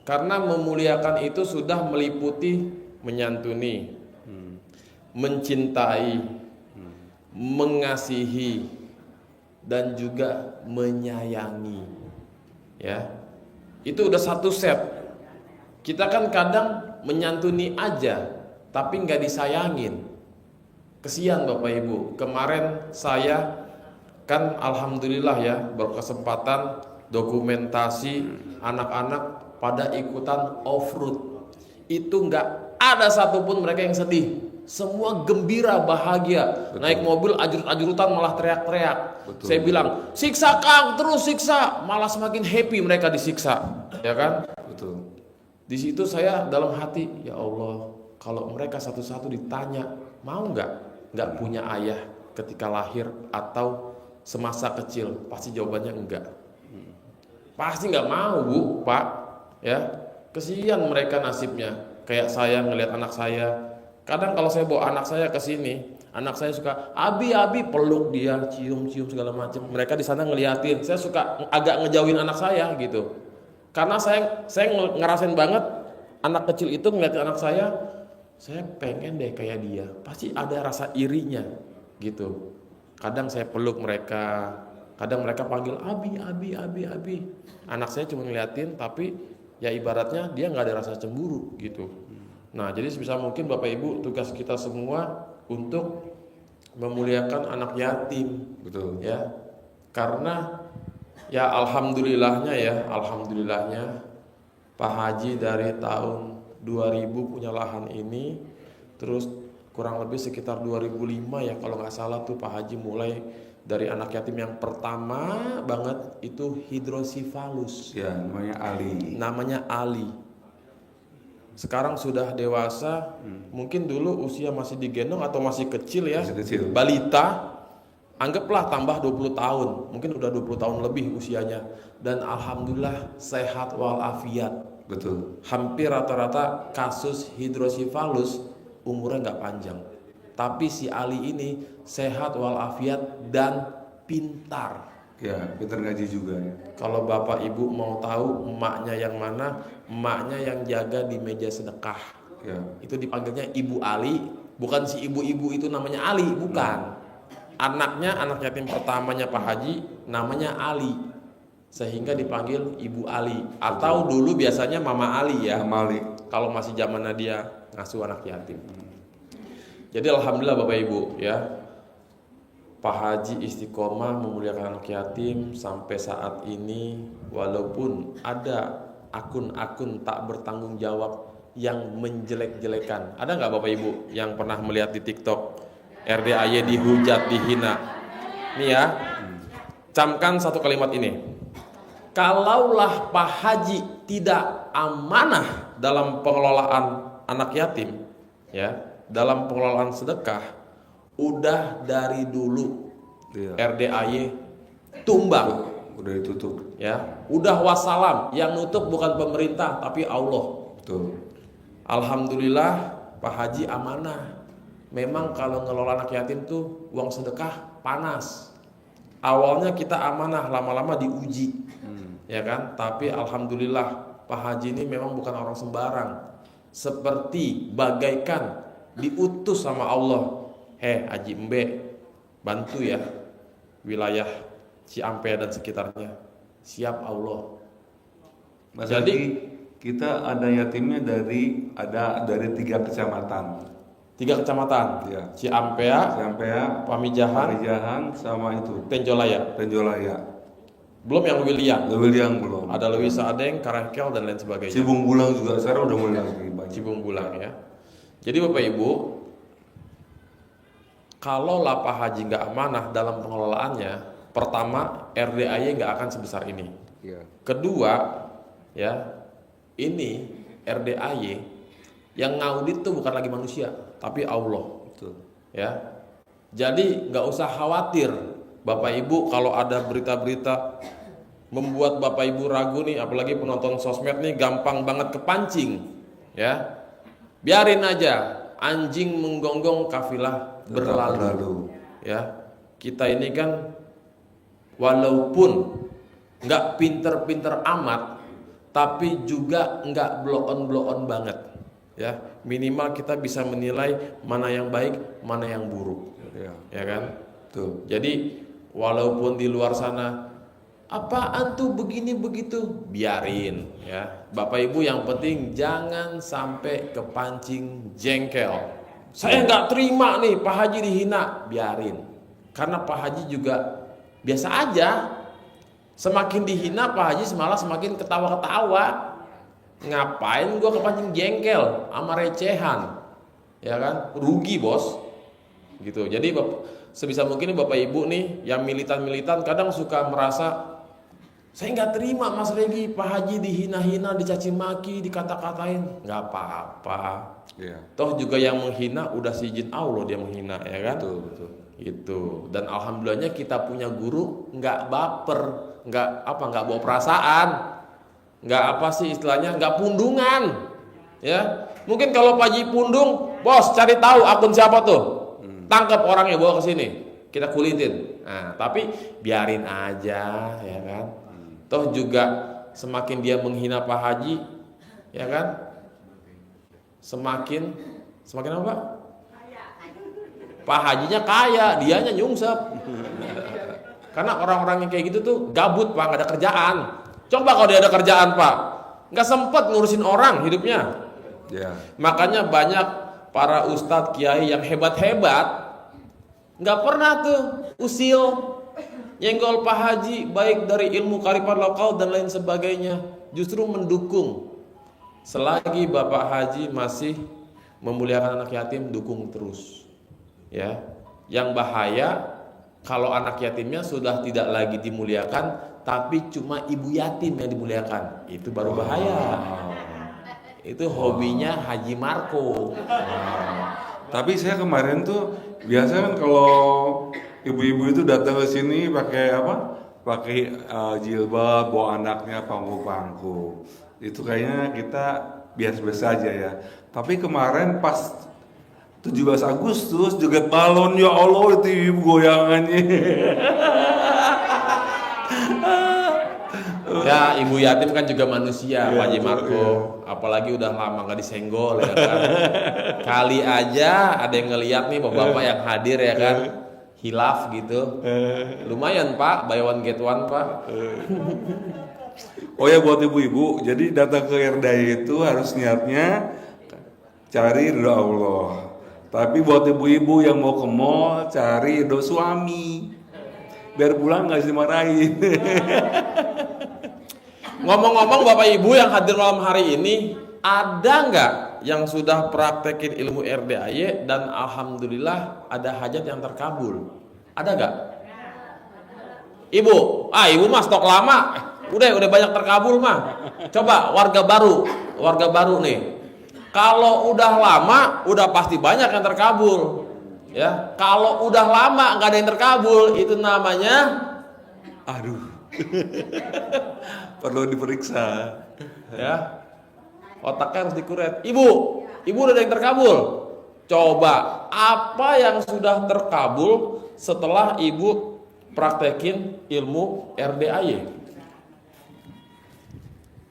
Karena memuliakan itu sudah meliputi menyantuni, mencintai, mengasihi, dan juga menyayangi, ya. Itu udah satu set. Kita kan kadang menyantuni aja, tapi nggak disayangin. Kesian Bapak Ibu. Kemarin saya kan alhamdulillah ya berkesempatan dokumentasi anak-anak pada ikutan off-road. Itu nggak ada satupun mereka yang sedih. Semua gembira, bahagia. Betul. Naik mobil ajrut-ajrutan malah teriak-teriak. Saya bilang, siksa Kang, terus siksa. Malah semakin happy mereka disiksa, ya kan? Betul. Di situ saya dalam hati, ya Allah, kalau mereka satu-satu ditanya, mau nggak punya ayah ketika lahir atau semasa kecil? Pasti jawabannya enggak. Pasti nggak mau, Bu, Pak. Ya, kesian mereka nasibnya. Kayak saya ngelihat anak saya. Kadang kalau saya bawa anak saya ke sini, anak saya suka abi peluk dia, cium segala macam. Mereka di sana ngeliatin. Saya suka agak ngejauhin anak saya gitu. Karena saya ngerasain banget anak kecil itu ngeliatin anak saya pengen deh kayak dia. Pasti ada rasa irinya gitu. Kadang saya peluk mereka, kadang mereka panggil abi. Anak saya cuma ngeliatin, tapi ya ibaratnya dia nggak ada rasa cemburu gitu. Nah, jadi sebisa mungkin Bapak Ibu, tugas kita semua untuk memuliakan anak yatim. Betul. Ya. Karena ya alhamdulillahnya Pak Haji dari tahun 2000 punya lahan ini, terus kurang lebih sekitar 2005 ya kalau nggak salah tuh Pak Haji mulai dari anak yatim yang pertama banget itu hidrosifalus. Ya, Namanya Ali. Sekarang sudah dewasa, mungkin dulu usia masih digendong atau masih kecil ya, balita, anggaplah tambah 20 tahun, mungkin udah 20 tahun lebih usianya, dan alhamdulillah sehat walafiat. Betul. Hampir rata-rata kasus hidrosifalus umurnya nggak panjang, tapi si Ali ini sehat walafiat dan pintar. Ya, pintar ngaji juga ya. Kalau Bapak Ibu mau tahu emaknya yang mana, emaknya yang jaga di meja sedekah. Ya. Itu dipanggilnya Ibu Ali, bukan si ibu-ibu itu namanya Ali, bukan. Anaknya, anak yatim pertamanya Pak Haji, namanya Ali. Sehingga dipanggil Ibu Ali. Atau dulu biasanya Mama Ali ya. Mama Ali. Kalau masih zamannya dia ngasuh anak yatim. Jadi alhamdulillah Bapak Ibu ya. Pak Haji istiqomah memuliakan anak yatim sampai saat ini, walaupun ada akun-akun tak bertanggung jawab yang menjelek-jelekan. Ada nggak Bapak Ibu yang pernah melihat di TikTok RDAY dihujat, dihina? Nih ya, camkan satu kalimat ini. Kalaulah Pak Haji tidak amanah dalam pengelolaan anak yatim, ya, dalam pengelolaan sedekah, udah dari dulu RDAY tumbang, udah ditutup. Ya, udah wassalam. Yang nutup bukan pemerintah tapi Allah. Betul. Alhamdulillah Pak Haji amanah. Memang kalau ngelola anak yatim tuh uang sedekah panas. Awalnya kita amanah, lama-lama diuji. ya kan? Tapi alhamdulillah Pak Haji ini memang bukan orang sembarang. Seperti bagaikan diutus sama Allah. Haji Embe, bantu ya wilayah Ciampea dan sekitarnya. Siap Allah. Mas Jadi Haji, kita ada yatimnya dari 3 kecamatan. 3 kecamatan. Ya. Ciampea, Ciampea, Pamijahan, Pamijahan, sama itu Tenjolaya. Tenjolaya. Belum yang William. Lewiliang belum. Ada Lewi Sadeng, Karangkel dan lain sebagainya. Cibung Bulang juga sekarang udah mulai lagi banyak. Cibung Bulang ya. Jadi Bapak Ibu, kalau Pak Haji nggak amanah dalam pengelolaannya, pertama RDAY nggak akan sebesar ini. Iya. Kedua, ya ini RDAY yang ngaudit tuh bukan lagi manusia, tapi Allah. Betul. Ya, jadi nggak usah khawatir, Bapak Ibu kalau ada berita-berita membuat Bapak Ibu ragu nih, apalagi penonton sosmed nih gampang banget kepancing, ya. Biarin aja, anjing menggonggong kafilah berlalu. Ya, kita ini kan walaupun nggak pinter-pinter amat, tapi juga nggak blow-on banget. Ya, minimal kita bisa menilai mana yang baik, mana yang buruk. Ya kan? Tuh. Jadi walaupun di luar sana apaan tuh begini begitu, biarin ya. Bapak Ibu yang penting jangan sampai kepancing jengkel. Saya nggak terima nih Pak Haji dihina, biarin. Karena Pak Haji juga biasa aja. Semakin dihina Pak Haji malah semakin ketawa-ketawa. Ngapain gua kepancing jengkel sama recehan? Ya kan? Rugi, Bos. Gitu. Jadi sebisa mungkin Bapak Ibu nih yang militan-militan kadang suka merasa saya nggak terima Mas Regi Pak Haji dihina-hina, dicaci maki, dikata-katain. Nggak apa-apa. Iya. Toh juga yang menghina udah si izin Allah dia menghina, ya kan? Betul. Itu. Dan alhamdulillahnya kita punya guru nggak baper, nggak bawa perasaan, nggak apa sih istilahnya, nggak pundungan, ya. Mungkin kalau Pak Haji pundung, bos cari tahu akun siapa tuh, tangkap orangnya bawa ke sini, kita kulitin. Nah, tapi biarin aja, ya kan. Toh juga semakin dia menghina Pak Haji, ya kan, semakin apa? Pak Hajinya kaya, dianya nyungsep. Karena orang-orang yang kayak gitu tuh gabut Pak, nggak ada kerjaan. Coba kalau dia ada kerjaan Pak, nggak sempet ngurusin orang hidupnya. Ya. Makanya banyak para ustadz kiai yang hebat-hebat nggak pernah tuh usil nyenggol Pak Haji, baik dari ilmu kearifan lokal dan lain sebagainya. Justru mendukung. Selagi Bapak Haji masih memuliakan anak yatim, dukung terus. Ya, yang bahaya kalau anak yatimnya sudah tidak lagi dimuliakan, tapi cuma ibu yatim yang dimuliakan, itu baru bahaya. Itu hobinya Haji Marco. Tapi saya kemarin tuh biasa kan kalau ibu-ibu itu datang ke sini pakai apa? Pakai jilbab, bawa anaknya pangku-pangku. Itu kayaknya kita biasa-biasa aja ya. Tapi kemarin pas 17 Agustus joget balon, ya Allah itu ibu goyangannya. Ya, ibu yatim kan juga manusia, Ya, Pak Haji Marco. Apalagi udah lama nggak disenggol, ya kan. Kali aja ada yang ngeliat nih bapak-bapak yang hadir, ya kan. Hilaf gitu. Lumayan Pak, buy one get one Pak. Oh ya, buat ibu-ibu, jadi datang ke RDAY itu harus niatnya cari ridho Allah. Tapi buat ibu-ibu yang mau ke mall, cari ridho suami. Biar pulang nggak dimarahin. Ngomong-ngomong Bapak Ibu yang hadir malam hari ini, ada nggak yang sudah praktekin ilmu RDAY dan alhamdulillah ada hajat yang terkabul? Ada nggak? Ibu, ibu mah stok lama, udah banyak terkabul mah. Coba warga baru nih. Kalau udah lama, udah pasti banyak yang terkabul. Ya, kalau udah lama nggak ada yang terkabul, itu namanya, Aduh. Perlu diperiksa. ya, otaknya harus dikuret. Ibu udah ada yang terkabul. Coba apa yang sudah terkabul setelah ibu praktekin ilmu RDAY?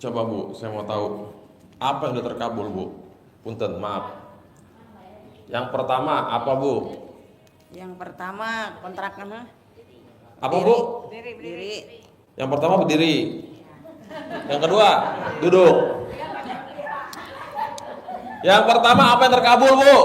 Coba Bu, saya mau tahu apa yang udah terkabul Bu? Punten, maaf. Yang pertama apa Bu? Yang pertama kontrakan Apa Bu? berdiri. Yang pertama berdiri. Yang kedua duduk. Yang pertama apa yang terkabul Bu?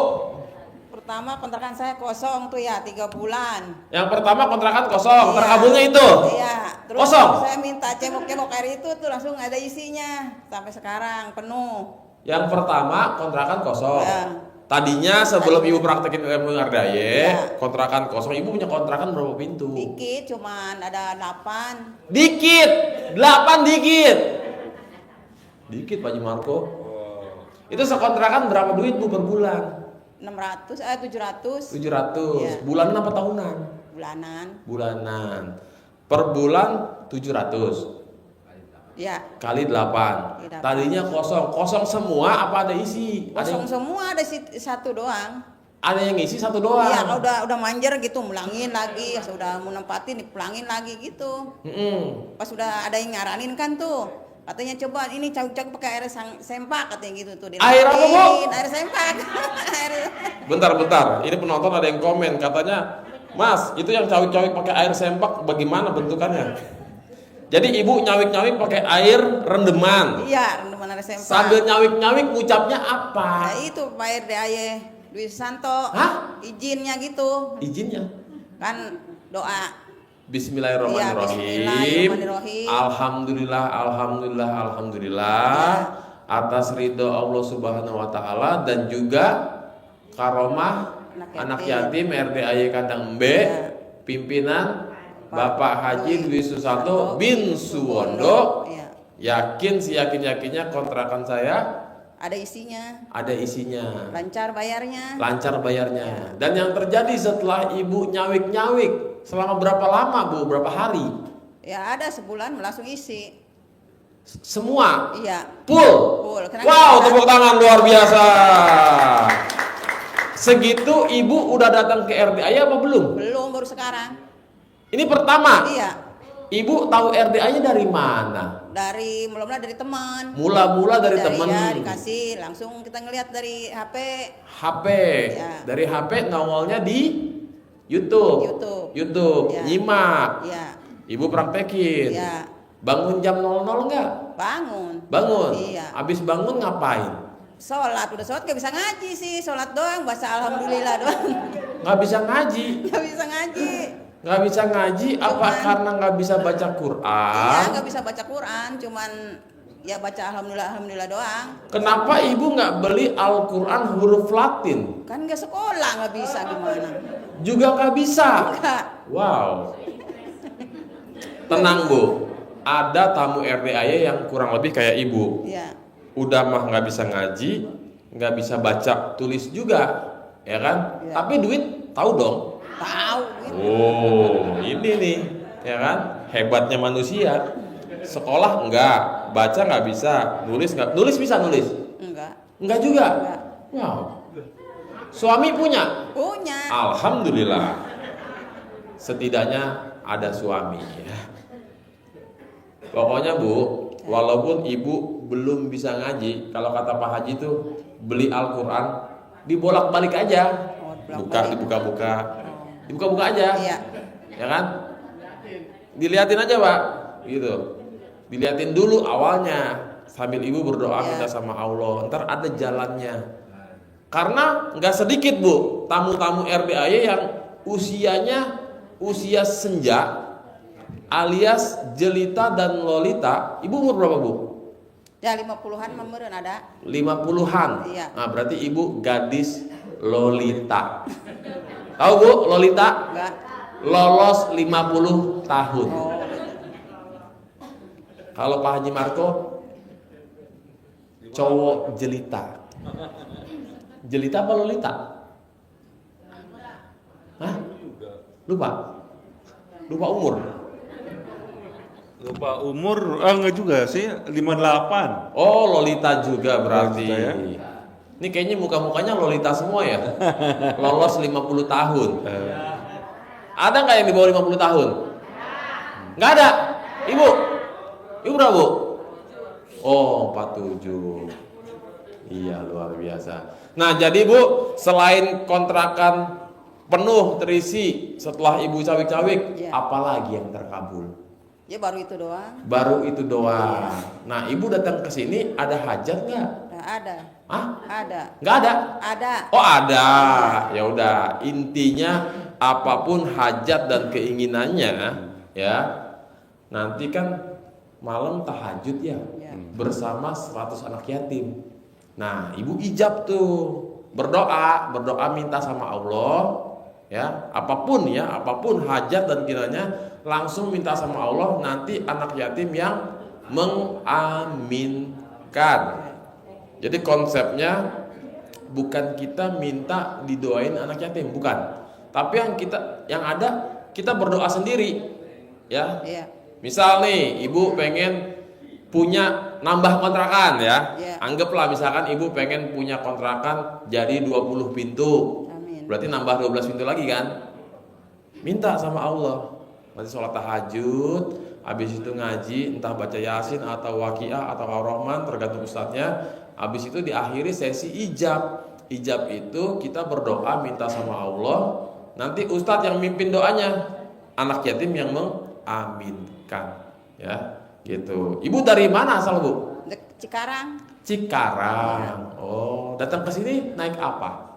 Pertama kontrakan saya kosong tuh ya 3 bulan. Yang pertama kontrakan kosong, Iya. terkabulnya itu. Iya. Terus Kosong. saya minta cemok-cemok air itu tuh langsung ada isinya sampai sekarang penuh. Yang pertama kontrakan kosong. Ya. Tadinya sebelum Ibu praktekin ilmu RDAY, Ya. kontrakan kosong. Ibu punya kontrakan berapa pintu? Dikit cuman ada 8. Dikit, 8 dikit. Dikit Pak Haji Marco. Itu sekontrakan berapa duit Bu per bulan? 700. 700. Iya. Bulanan apa tahunan? Bulanan. Bulanan. Per bulan 700 Ya. kali 8. Iya, 8. Tadinya kosong. Kosong semua apa ada isi? Kosong semua ada satu doang. Ada yang isi satu doang. Iya, udah manjer gitu, mulangin lagi, sudah mau nempatin, dipulangin lagi gitu. Pas udah ada yang nyaranin kan tuh, katanya coba ini cauk-cauk pakai air sempak katanya gitu tuh. Air apa, Bu? Air sempak. Bentar. Ini penonton ada yang komen katanya, Mas, itu yang cawik-cawik pakai air sempak bagaimana bentukannya? Jadi Ibu nyawik-nyawik pakai air rendeman. Iya, rendeman air sempak. Sambil nyawik-nyawik ngucapnya apa? Nah, itu Pak RDAY Dwi Susanto. Hah? Izinnya gitu. Izinnya. Kan doa. Bismillahirrahmanirrahim. Iya, Bismillahirrahmanirrahim. Alhamdulillah. Ya. Atas ridho Allah Subhanahu wa taala dan juga karomah anak yatim RDAY Kandang Mbe, Ya. pimpinan Bapak Haji Dwi Susanto bin Suwondo. Iya. Yakin seyakin-yakinnya kontrakan saya Ada isinya. ada isinya. Lancar bayarnya. Lancar bayarnya. Dan yang terjadi setelah Ibu nyawik-nyawik selama berapa lama Bu? Berapa hari? Ya ada sebulan langsung isi. Semua Iya. full. Kenapa Wow, kita- tepuk tangan luar biasa. Segitu Ibu udah datang ke RDAY apa belum? Belum, baru sekarang. Ini pertama. Iya. Ibu tahu RDAY dari mana? Dari mula-mula dari teman. Mula-mula dari teman. Ya, dikasih langsung kita ngelihat dari HP. HP. Ya. Dari HP nongolnya di YouTube. Ya. Nyimak. Iya. Ibu praktekin. Iya. Bangun jam 00 enggak? Bangun. Bangun. Iya. Habis bangun ngapain? Sholat, udah sholat gak bisa ngaji sih. Sholat doang, baca alhamdulillah doang. Nggak bisa ngaji. Gak bisa ngaji. Nggak bisa ngaji apa Cuman- karena nggak bisa baca Iya, Quran? gak bisa baca Quran, cuman ya baca alhamdulillah doang. Kenapa ibu nggak beli Al-Quran huruf Latin? Kan gak sekolah, gak bisa gimana. Juga nggak bisa. Enggak. Wow. Tenang Bu, ada tamu RDAY yang kurang lebih kayak ibu. Iya. Udah mah nggak bisa ngaji, nggak bisa baca tulis juga, ya kan? Iya. Tapi duit tahu dong. Tahu gitu. Oh, ini nih, ya kan? Hebatnya manusia. Sekolah enggak, baca nggak bisa, nulis nggak, nulis bisa nulis, Enggak. enggak juga. Enggak. Wow. Suami punya, Punya. alhamdulillah. Setidaknya ada suami. Ya. Pokoknya Bu, walaupun ibu belum bisa ngaji, kalau kata Pak Haji tuh beli Al-Quran, dibolak-balik aja, Oh, dibuka-buka, dibuka-buka aja. Iya. Ya kan? Diliatin aja Pak, gitu. Diliatin dulu awalnya sambil ibu berdoa Ya. minta sama Allah. Ntar ada jalannya. Karena nggak sedikit Bu tamu-tamu RDAY yang usianya usia senja alias jelita dan lolita. Ibu umur berapa Bu? Ya 50-an memberan ada. 50-an. Iya. Nah berarti ibu gadis lolita. Tahu Bu lolita? Enggak. Lolos 50 tahun. Oh, gitu. Kalau Pak Haji Marco cowok jelita. Jelita apa lolita? Hah? Lupa? Lupa umur? Lupa umur, enggak juga sih, 58. Oh lolita juga berarti. Lolita ya? Ini kayaknya muka-mukanya lolita semua ya. Lolos 50 tahun. Ada nggak yang di bawah 50 tahun? Nggak ada. Ibu? Ibu berapa Bu? Oh, 47. Iya, luar biasa. Nah, jadi Bu, selain kontrakan penuh terisi setelah Ibu cawik-cawik, Iya. apalagi yang terkabul? Ya baru itu doang. Baru itu doang. Nah, Ibu datang ke sini ada hajat nggak? Nah, ada. Hah? Ada. Nggak ada? Ada. Oh, ada. Ya udah, intinya apapun hajat dan keinginannya ya. Nanti kan malam tahajud ya, Ya. bersama 100 anak yatim. Nah, Ibu ijab tuh, berdoa minta sama Allah ya, apapun hajat dan kiranya langsung minta sama Allah, nanti anak yatim yang mengaminkan. Jadi konsepnya bukan kita minta didoain anak yatim, bukan. Tapi yang ada kita berdoa sendiri ya. Iya. Misal nih, Ibu pengen punya nambah kontrakan ya. Iya. Anggaplah misalkan Ibu pengen punya kontrakan jadi 20 pintu. Amin. Berarti nambah 12 pintu lagi kan? Minta sama Allah. Nanti sholat tahajud, habis itu ngaji, entah baca Yasin atau Waqiah atau Ar-Rahman, tergantung ustadznya. Habis itu diakhiri sesi ijab. Ijab itu kita berdoa minta sama Allah. Nanti ustadz yang mimpin doanya, anak yatim yang mengaminkan, ya, gitu. Ibu dari mana asal Bu? Cikarang. Cikarang. Oh, datang ke sini naik apa?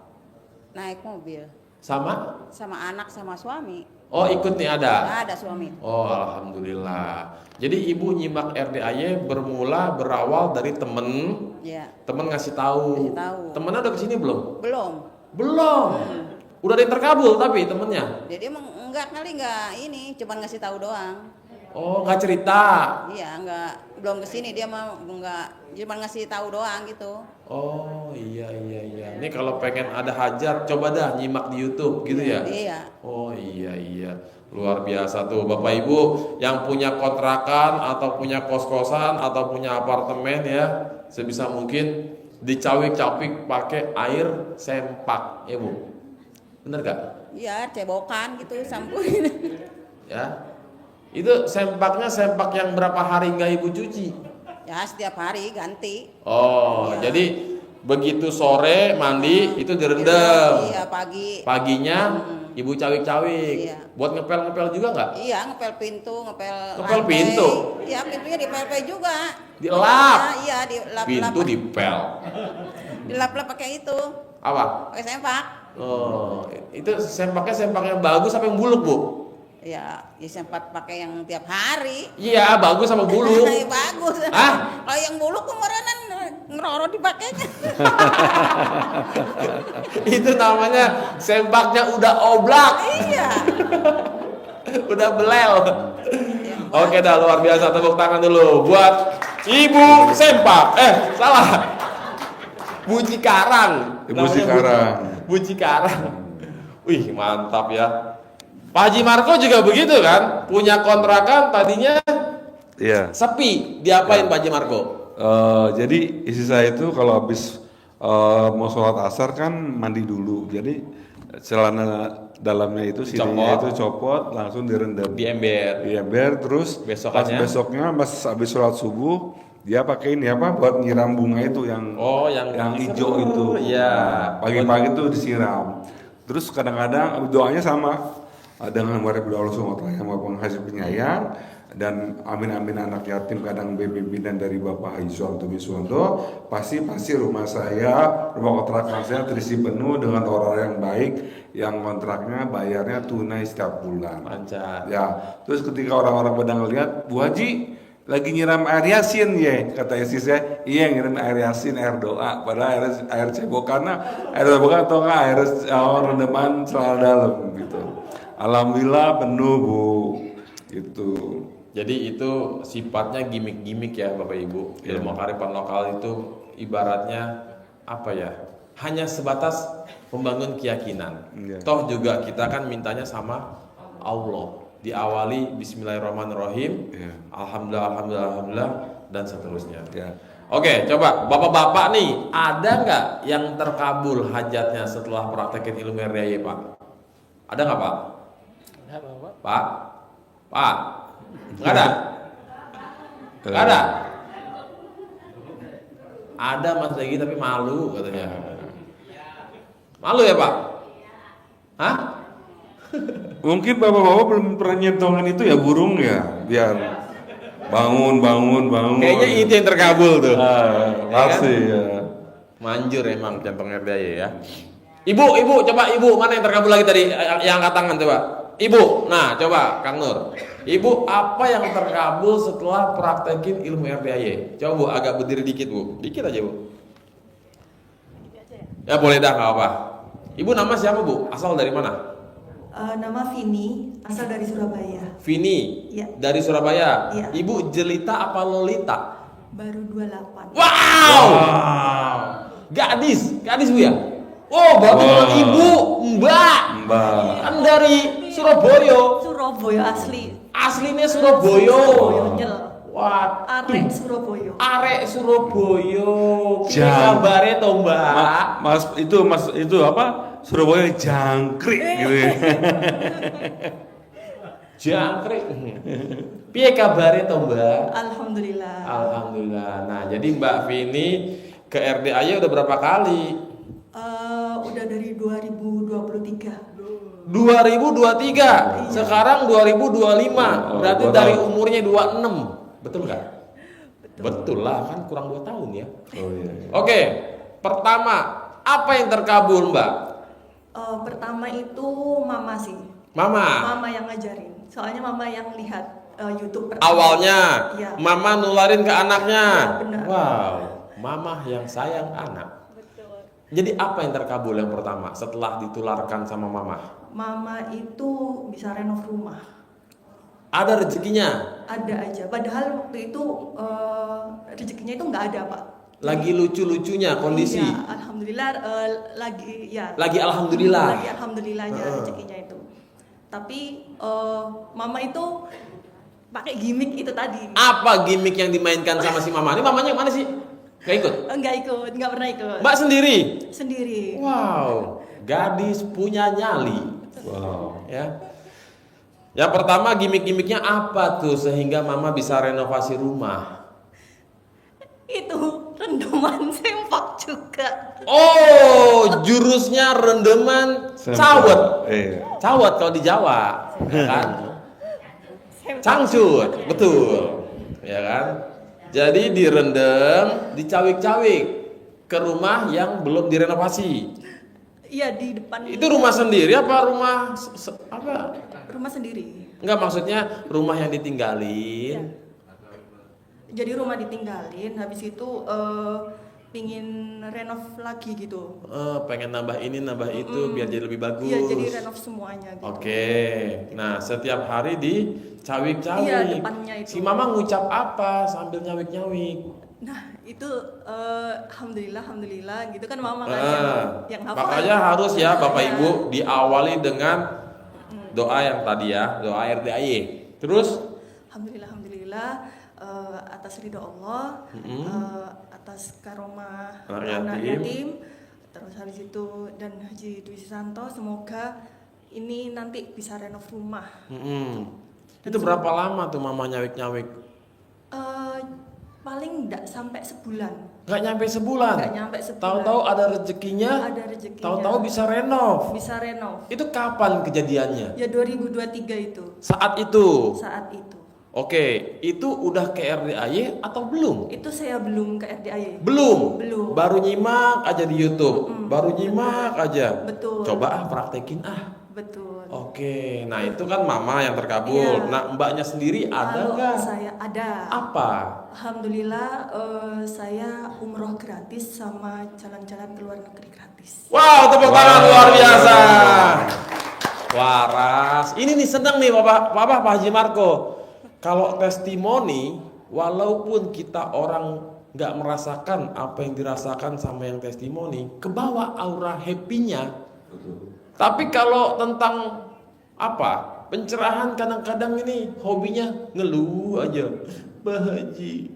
Naik mobil. Sama? Sama anak sama suami. Oh, ikut nih ada. Nggak ada suami. Oh, alhamdulillah. Jadi Ibu nyimak RDAY berawal dari temen Iya. ngasih tahu. Ngasih tahu. Temennya udah kesini belum? Belum. Belum. Udah ada yang terkabul tapi temennya. Jadi emang enggak ini, cuman ngasih tahu doang. Oh, nggak cerita. Iya, belum kesini, dia mah enggak, cuman ngasih tahu doang gitu. Oh, iya. Ini kalau pengen ada hajat, coba dah nyimak di YouTube gitu ya. Iya. Oh, iya. Luar biasa tuh Bapak Ibu yang punya kontrakan atau punya kos-kosan atau punya apartemen ya, sebisa mungkin dicawik-cawik pakai air sempak, ya Bu. Bener gak? Iya, cebokan gitu, sampuin. Ya. Itu sempaknya sempak yang berapa hari nggak Ibu cuci? Ya, setiap hari ganti. Oh, Iya. jadi begitu sore mandi itu direndam. Iya, pagi. Paginya Ibu cawik-cawik. Iya. Buat ngepel-ngepel juga nggak? Iya, ngepel pintu, ngepel Ngepel lantai. pintu? Iya, pintunya dipel-pel juga. Dilap. Iya, dilap-lap. Pintu dipel. Dilap-lap pakai itu, Apa? pakai sempak. Oh, itu sempaknya sempak yang bagus apa yang buluk, Bu? Ya sempat pakai yang tiap hari. Iya, bagus sama buluk. Bagus. Hah? Kalau yang buluk kemarin ngeroro dipakainya. Itu namanya sempaknya udah oblak. Iya. Udah belel. Ya, Oke dah, luar biasa, tepuk tangan dulu buat Ibu Sempak. Salah. Bu Cikarang. Ibu Namanya Cikarang. Bu Cikarang. Wih, mantap ya. Pak Haji Marco juga begitu kan? Punya kontrakan tadinya Iya. sepi. Diapain Pak Haji Marco? Jadi isi saya itu kalau habis mau sholat asar kan mandi dulu. Jadi celana dalamnya itu sininya itu copot langsung direndam Di ember. di ember, terus pas Besokannya? besoknya pas habis sholat subuh dia pakai ini apa buat nyiram bunga itu yang Oh, yang hijau itu. Iya. Nah, pagi-pagi tuh disiram. Terus kadang-kadang doanya sama dengan Allah SWT yang Maha Pengasih Penyayang, dan amin anak yatim kadang bimbingan dari Bapak Haji Suwanto Biswanto, pasti rumah kontrakan saya terisi penuh dengan orang yang baik yang kontraknya bayarnya tunai setiap bulan. Lancar. Ya, terus ketika orang-orang pada ngelihat Bu Haji lagi nyiram air yasin ya, kata istri saya, iya nyiram air yasin, air doa, padahal air cebokan, air cebokan atau enggak air rendaman celana dalam gitu. Alhamdulillah penuh Bu, gitu. Jadi itu sifatnya gimmick-gimmick ya Bapak Ibu. Ilmu kearifan lokal itu ibaratnya apa ya? Hanya sebatas membangun keyakinan. Iya. Toh juga kita kan mintanya sama Allah. Diawali Bismillahirrahmanirrahim. Iya. Alhamdulillah dan seterusnya. Ya. Oke, coba Bapak-bapak nih, ada nggak yang terkabul hajatnya setelah praktekin ilmu RDAY Pak? Ada nggak Pak? Pak? Pak? Nggak ada? Nggak ada? Ada Mas Regi tapi malu katanya. Malu ya Pak? Hah? Mungkin bapak-bapak belum pernah nyentongin itu ya burung ya, biar bangun. Kayaknya itu yang terkabul tuh. Pasti ya. Manjur emang centong RDAY ya. Ibu, coba ibu, mana yang terkabul lagi tadi? Yang angkat tangan coba. Ibu, nah coba Kang Nur. Ibu, apa yang terkabul setelah praktekin ilmu RDAY? Coba Bu, agak berdiri dikit Bu. Dikit aja Bu. Ya boleh dah, nggak apa. Ibu nama siapa Bu? Asal dari mana? Nama Vini, asal dari Surabaya. Vini, Iya. dari Surabaya. Iya. Ibu Jelita apa Lolita? Baru 28. Wow. Gadis Bu ya? Oh, berarti bukan ibu, Mbak. Kan dari Surabaya. Surabaya asli. Aslinya Surabaya. Nyel. Wah, Arek Surabaya. arek Surabaya. Piye Jang. kabare to, Mbak? Mas itu apa? Surabaya jangkrik gitu ya. Jangkrik. Piye kabare to, Mbak? Alhamdulillah. Alhamdulillah. Nah, jadi Mbak Vini ke RDAY udah berapa kali? Udah dari 2023. 2023. Sekarang 2025. Berarti dua dari tahun. umurnya 26. Betul nggak? Betul lah, kan kurang 2 tahun ya. Oh iya. Oke, pertama, apa yang terkabul Mbak? Pertama itu mama sih. Mama. Mama yang ngajarin. Soalnya mama yang lihat YouTube pertama. Awalnya, Iya. mama nularin ke anaknya. Iya, benar. Wow, mama yang sayang anak. Jadi apa yang terkabul yang pertama setelah ditularkan sama mama? Mama itu bisa renov rumah. Ada rezekinya? Ada aja. Padahal waktu itu rezekinya itu nggak ada, Pak. Lagi lucu-lucunya kondisi? Iya, alhamdulillah lagi ya. Lagi alhamdulillah. Lagi alhamdulillahnya rezekinya itu. Tapi mama itu pakai gimmick itu tadi. Apa gimmick yang dimainkan sama si mama? Ini mamanya mana sih? Gak ikut? Enggak ikut, enggak pernah ikut. Mbak sendiri? Sendiri. Wow, gadis punya nyali. Wow. Ya. Yang pertama gimmick-gimmicknya apa tuh sehingga mama bisa renovasi rumah? Itu rendaman sempak juga. Oh, jurusnya rendeman cawet. Iya. Cawet kalau di Jawa, ya kan? Cangcut, betul. Ya kan? Jadi direndam, dicawik-cawik ke rumah yang belum direnovasi. Iya, di depan. Itu rumah sendiri apa rumah apa? Rumah sendiri. Enggak, maksudnya rumah yang ditinggalin. Jadi rumah ditinggalin, habis itu pingin renov lagi gitu. Pengen nambah ini, nambah itu biar jadi lebih bagus. Iya, jadi renov semuanya gitu. Oke. Nah, setiap hari dicawik-cawik. Iya, depannya itu. Si mama ngucap apa sambil nyawik-nyawik? Nah, itu alhamdulillah gitu kan mama kan yang hafal. Makanya harus ya Bapak Iya. Ibu diawali dengan doa yang tadi ya, doa RDAY. Terus Alhamdulillah atas ridho Allah, atas karomah Anak anak yatim. yatim, terus habis itu dan Haji Dwi Susanto, semoga ini nanti bisa renov rumah. itu berapa lama tuh mama nyawik-nyawik? Paling enggak sampai sebulan. Nggak nyampe sebulan. Nggak nyampe sebulan. Tahu-tahu ada rezekinya. Ada rezekinya. Tahu-tahu bisa renov. Bisa renov. Itu kapan kejadiannya? Ya 2023 itu. Saat itu. Saat itu. Oke, itu udah ke RDAY atau belum? Itu saya belum ke RDAY. Belum. Belum. Baru nyimak aja di YouTube. Baru nyimak aja. Betul. Coba praktekin ah. Betul. Oke, nah itu kan mama yang terkabul. Iya. Nah, mbaknya sendiri ada Kalau nggak? saya ada. Apa? Alhamdulillah saya umroh gratis sama jalan-jalan ke luar negeri gratis. Wow, tepuk tangan luar biasa. Waras. Ini nih senang nih Pak Haji Marco. Kalau testimoni, walaupun kita orang nggak merasakan apa yang dirasakan sama yang testimoni, kebawa aura happy-nya. Tapi kalau tentang apa pencerahan kadang-kadang ini hobinya ngeluh aja. Pak Haji,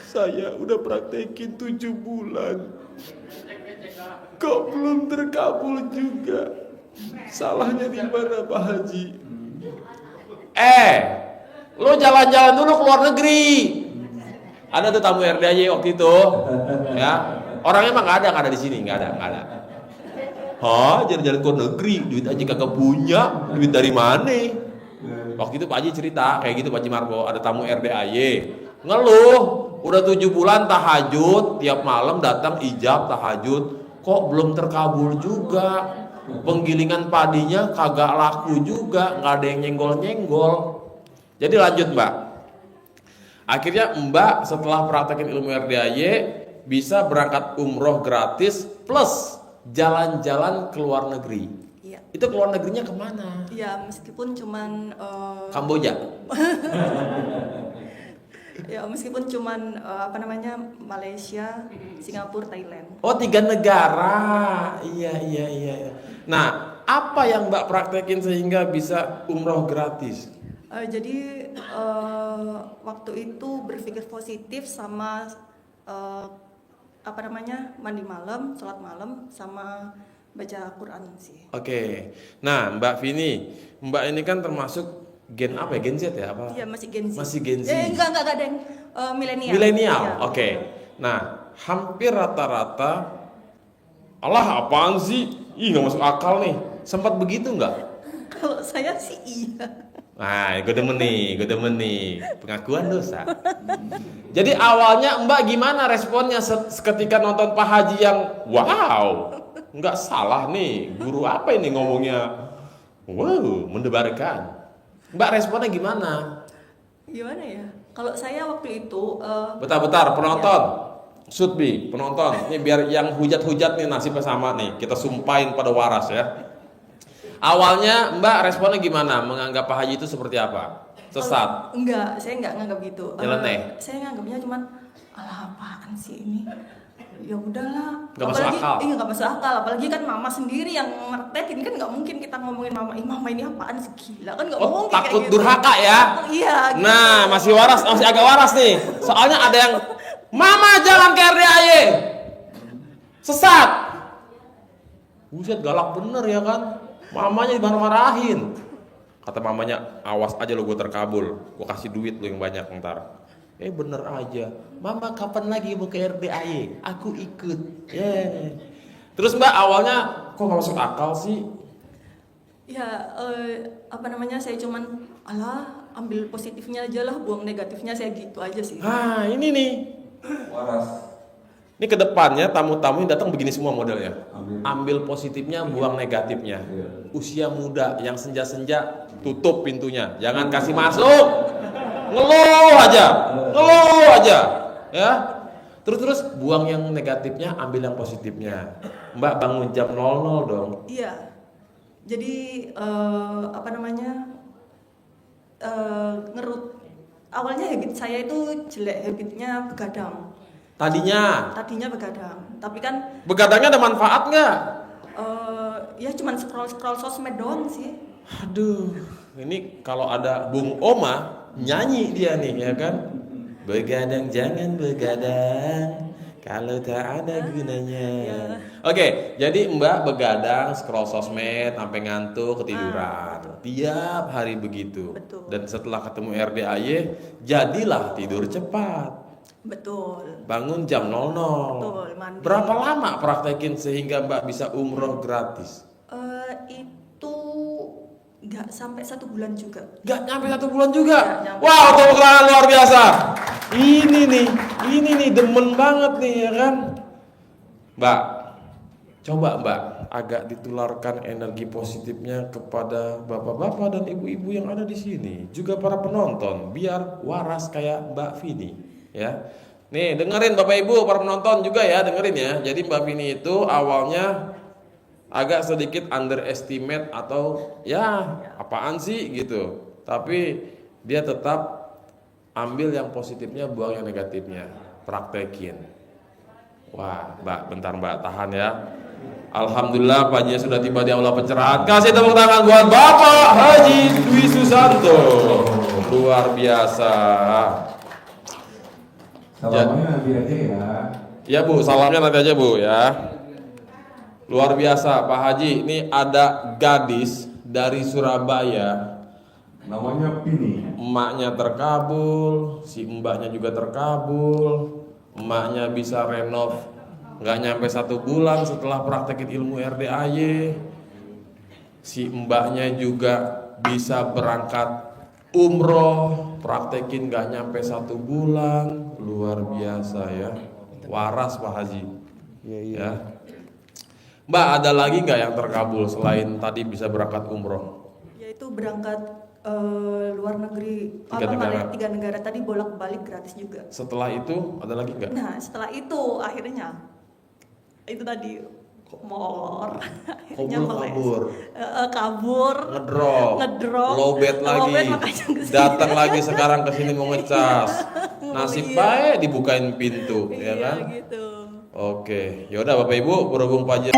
saya udah praktekin 7 bulan, kok belum terkabul juga. Salahnya di mana Pak Haji? Lo jalan-jalan dulu ke luar negeri. Ada tuh tamu RDAY waktu itu, ya. Orangnya emang nggak ada di sini, nggak ada. Hah, jalan-jalan ke luar negeri, duit aja kagak punya, duit dari mana? Waktu itu Pak Haji cerita kayak gitu, Pak Haji Marbo, ada tamu RDAY, ngeluh, udah 7 bulan tahajud, tiap malam datang ijab tahajud, kok belum terkabul juga, penggilingan padinya kagak laku juga, nggak ada yang nyenggol-nyenggol. Jadi lanjut Mbak. Akhirnya Mbak setelah praktekin ilmu RDAY bisa berangkat umroh gratis plus jalan-jalan ke luar negeri. Iya. Itu ke luar negerinya kemana? Ya meskipun cuman Kamboja. ya meskipun cuman Malaysia, Singapura, Thailand. Oh 3 negara. Iya. Nah apa yang Mbak praktekin sehingga bisa umroh gratis? Jadi waktu itu berpikir positif sama mandi malam, sholat malam, sama baca Quran sih. Oke. Nah Mbak Vini, Mbak ini kan termasuk gen apa ya? Gen Z ya? Apa? Iya masih Gen Z. Masih Gen Z. Enggak ada yang milenial. Milenial. Iya. Oke. Nah hampir rata-rata, alah apaan sih? Ih nggak masuk akal nih. Sempat begitu nggak? Kalau saya sih iya. Nah, gue demen nih, pengakuan dosa. Jadi awalnya Mbak gimana responnya ketika nonton Pak Haji yang wow, nggak salah nih, guru apa ini ngomongnya, wow, mendebarkan. Mbak responnya gimana? Gimana ya? Kalau saya waktu itu Bentar, penonton, Sudbi, penonton, ini biar yang hujat-hujat nih nasibnya sama nih, kita sumpahin pada waras ya. Awalnya Mbak responnya gimana? Menganggap Pak Haji itu seperti apa? Sesat? Enggak, saya enggak nganggap gitu. Nyeleneh? Saya nganggapnya cuman alah apaan sih ini? Ya udahlah. Nggak masuk akal? Iya nggak masuk akal. Apalagi kan mama sendiri yang ngertekin, kan nggak mungkin kita ngomongin mama. Mama ini apaan sih, gila kan nggak Oh, mungkin. takut kayak gitu. durhaka ya? Iya. Gitu. Nah, masih agak waras nih. Soalnya ada yang Mama jangan ke RDAY. Sesat. Buset galak bener ya kan? Mamanya dimarah-marahin. Kata mamanya, awas aja lo gue terkabul, gue kasih duit lo yang banyak ntar. Bener aja. Mama kapan lagi mau ke RDAY? Aku ikut. Terus Mbak awalnya kok gak masuk akal sih? Ya saya cuman ambil positifnya aja lah, buang negatifnya, saya gitu aja sih. Nah ini nih. Waras. Ini kedepannya tamu-tamu yang datang begini semua modelnya. Amin. Ambil positifnya, buang negatifnya. Iya. Usia muda yang senja-senja tutup pintunya, jangan kasih masuk. Ngeluh aja, ya. Terus buang yang negatifnya, ambil yang positifnya. Mbak bangun jam 00 dong. Iya. Jadi ngerut. Awalnya habit saya itu jelek, habitnya begadang. Tadinya begadang, tapi kan begadangnya ada manfaat nggak? ya cuman scroll sosmed doang sih. Aduh, ini kalau ada Bung Oma nyanyi dia nih ya kan? Begadang jangan begadang kalau tak ada gunanya. Oke, jadi Mbak begadang scroll sosmed sampai ngantuk ketiduran. Tiap hari begitu. Betul. Dan setelah ketemu RDAY jadilah tidur cepat. Betul. Bangun jam 00. Betul, mandi. Berapa lama praktekin sehingga Mbak bisa umroh gratis? Itu nggak sampai 1 bulan juga. Gak nyampe 1 bulan juga. Nggak nyampe. Wow, tepuk tangan luar biasa. Ini nih demen banget nih ya kan. Mbak, coba Mbak agak ditularkan energi positifnya kepada bapak-bapak dan ibu-ibu yang ada di sini, juga para penonton, biar waras kayak Mbak Vini, ya. Nih, dengerin Bapak Ibu, para penonton juga ya, dengerin ya. Jadi Mbak Vini itu awalnya agak sedikit underestimate atau ya apaan sih gitu. Tapi dia tetap ambil yang positifnya, buang yang negatifnya, praktekin. Wah, Mbak, bentar Mbak, tahan ya. Alhamdulillah Pak Haji sudah tiba di aula pencerahan. Kasih tepuk tangan buat Bapak Haji Dwi Susanto. Luar biasa. Salamnya nanti aja ya. Ya Bu, salamnya nanti aja Bu ya. Luar biasa Pak Haji, ini ada gadis dari Surabaya Namanya Pini. Emaknya terkabul, si mbaknya juga terkabul. Emaknya bisa renov nggak nyampe 1 bulan setelah praktekin ilmu RDAY. Si mbaknya juga bisa berangkat umroh, praktekin nggak nyampe 1 bulan. Luar biasa ya, waras Pak Haji. Ya. Mbak, ada lagi nggak yang terkabul selain tadi bisa berangkat umroh? Yaitu berangkat luar negeri, 3 negara tadi bolak-balik gratis juga. Setelah itu ada lagi nggak? Nah setelah itu akhirnya itu tadi molor, akhirnya Kabur, kabur, ngedrop, lowbat lagi, makanya kesini. datang lagi sekarang ke sini mau ngecas, nasib Iya. baik dibukain pintu, ya Iya kan? gitu. Oke, yaudah Bapak Ibu, berhubung Pak Haji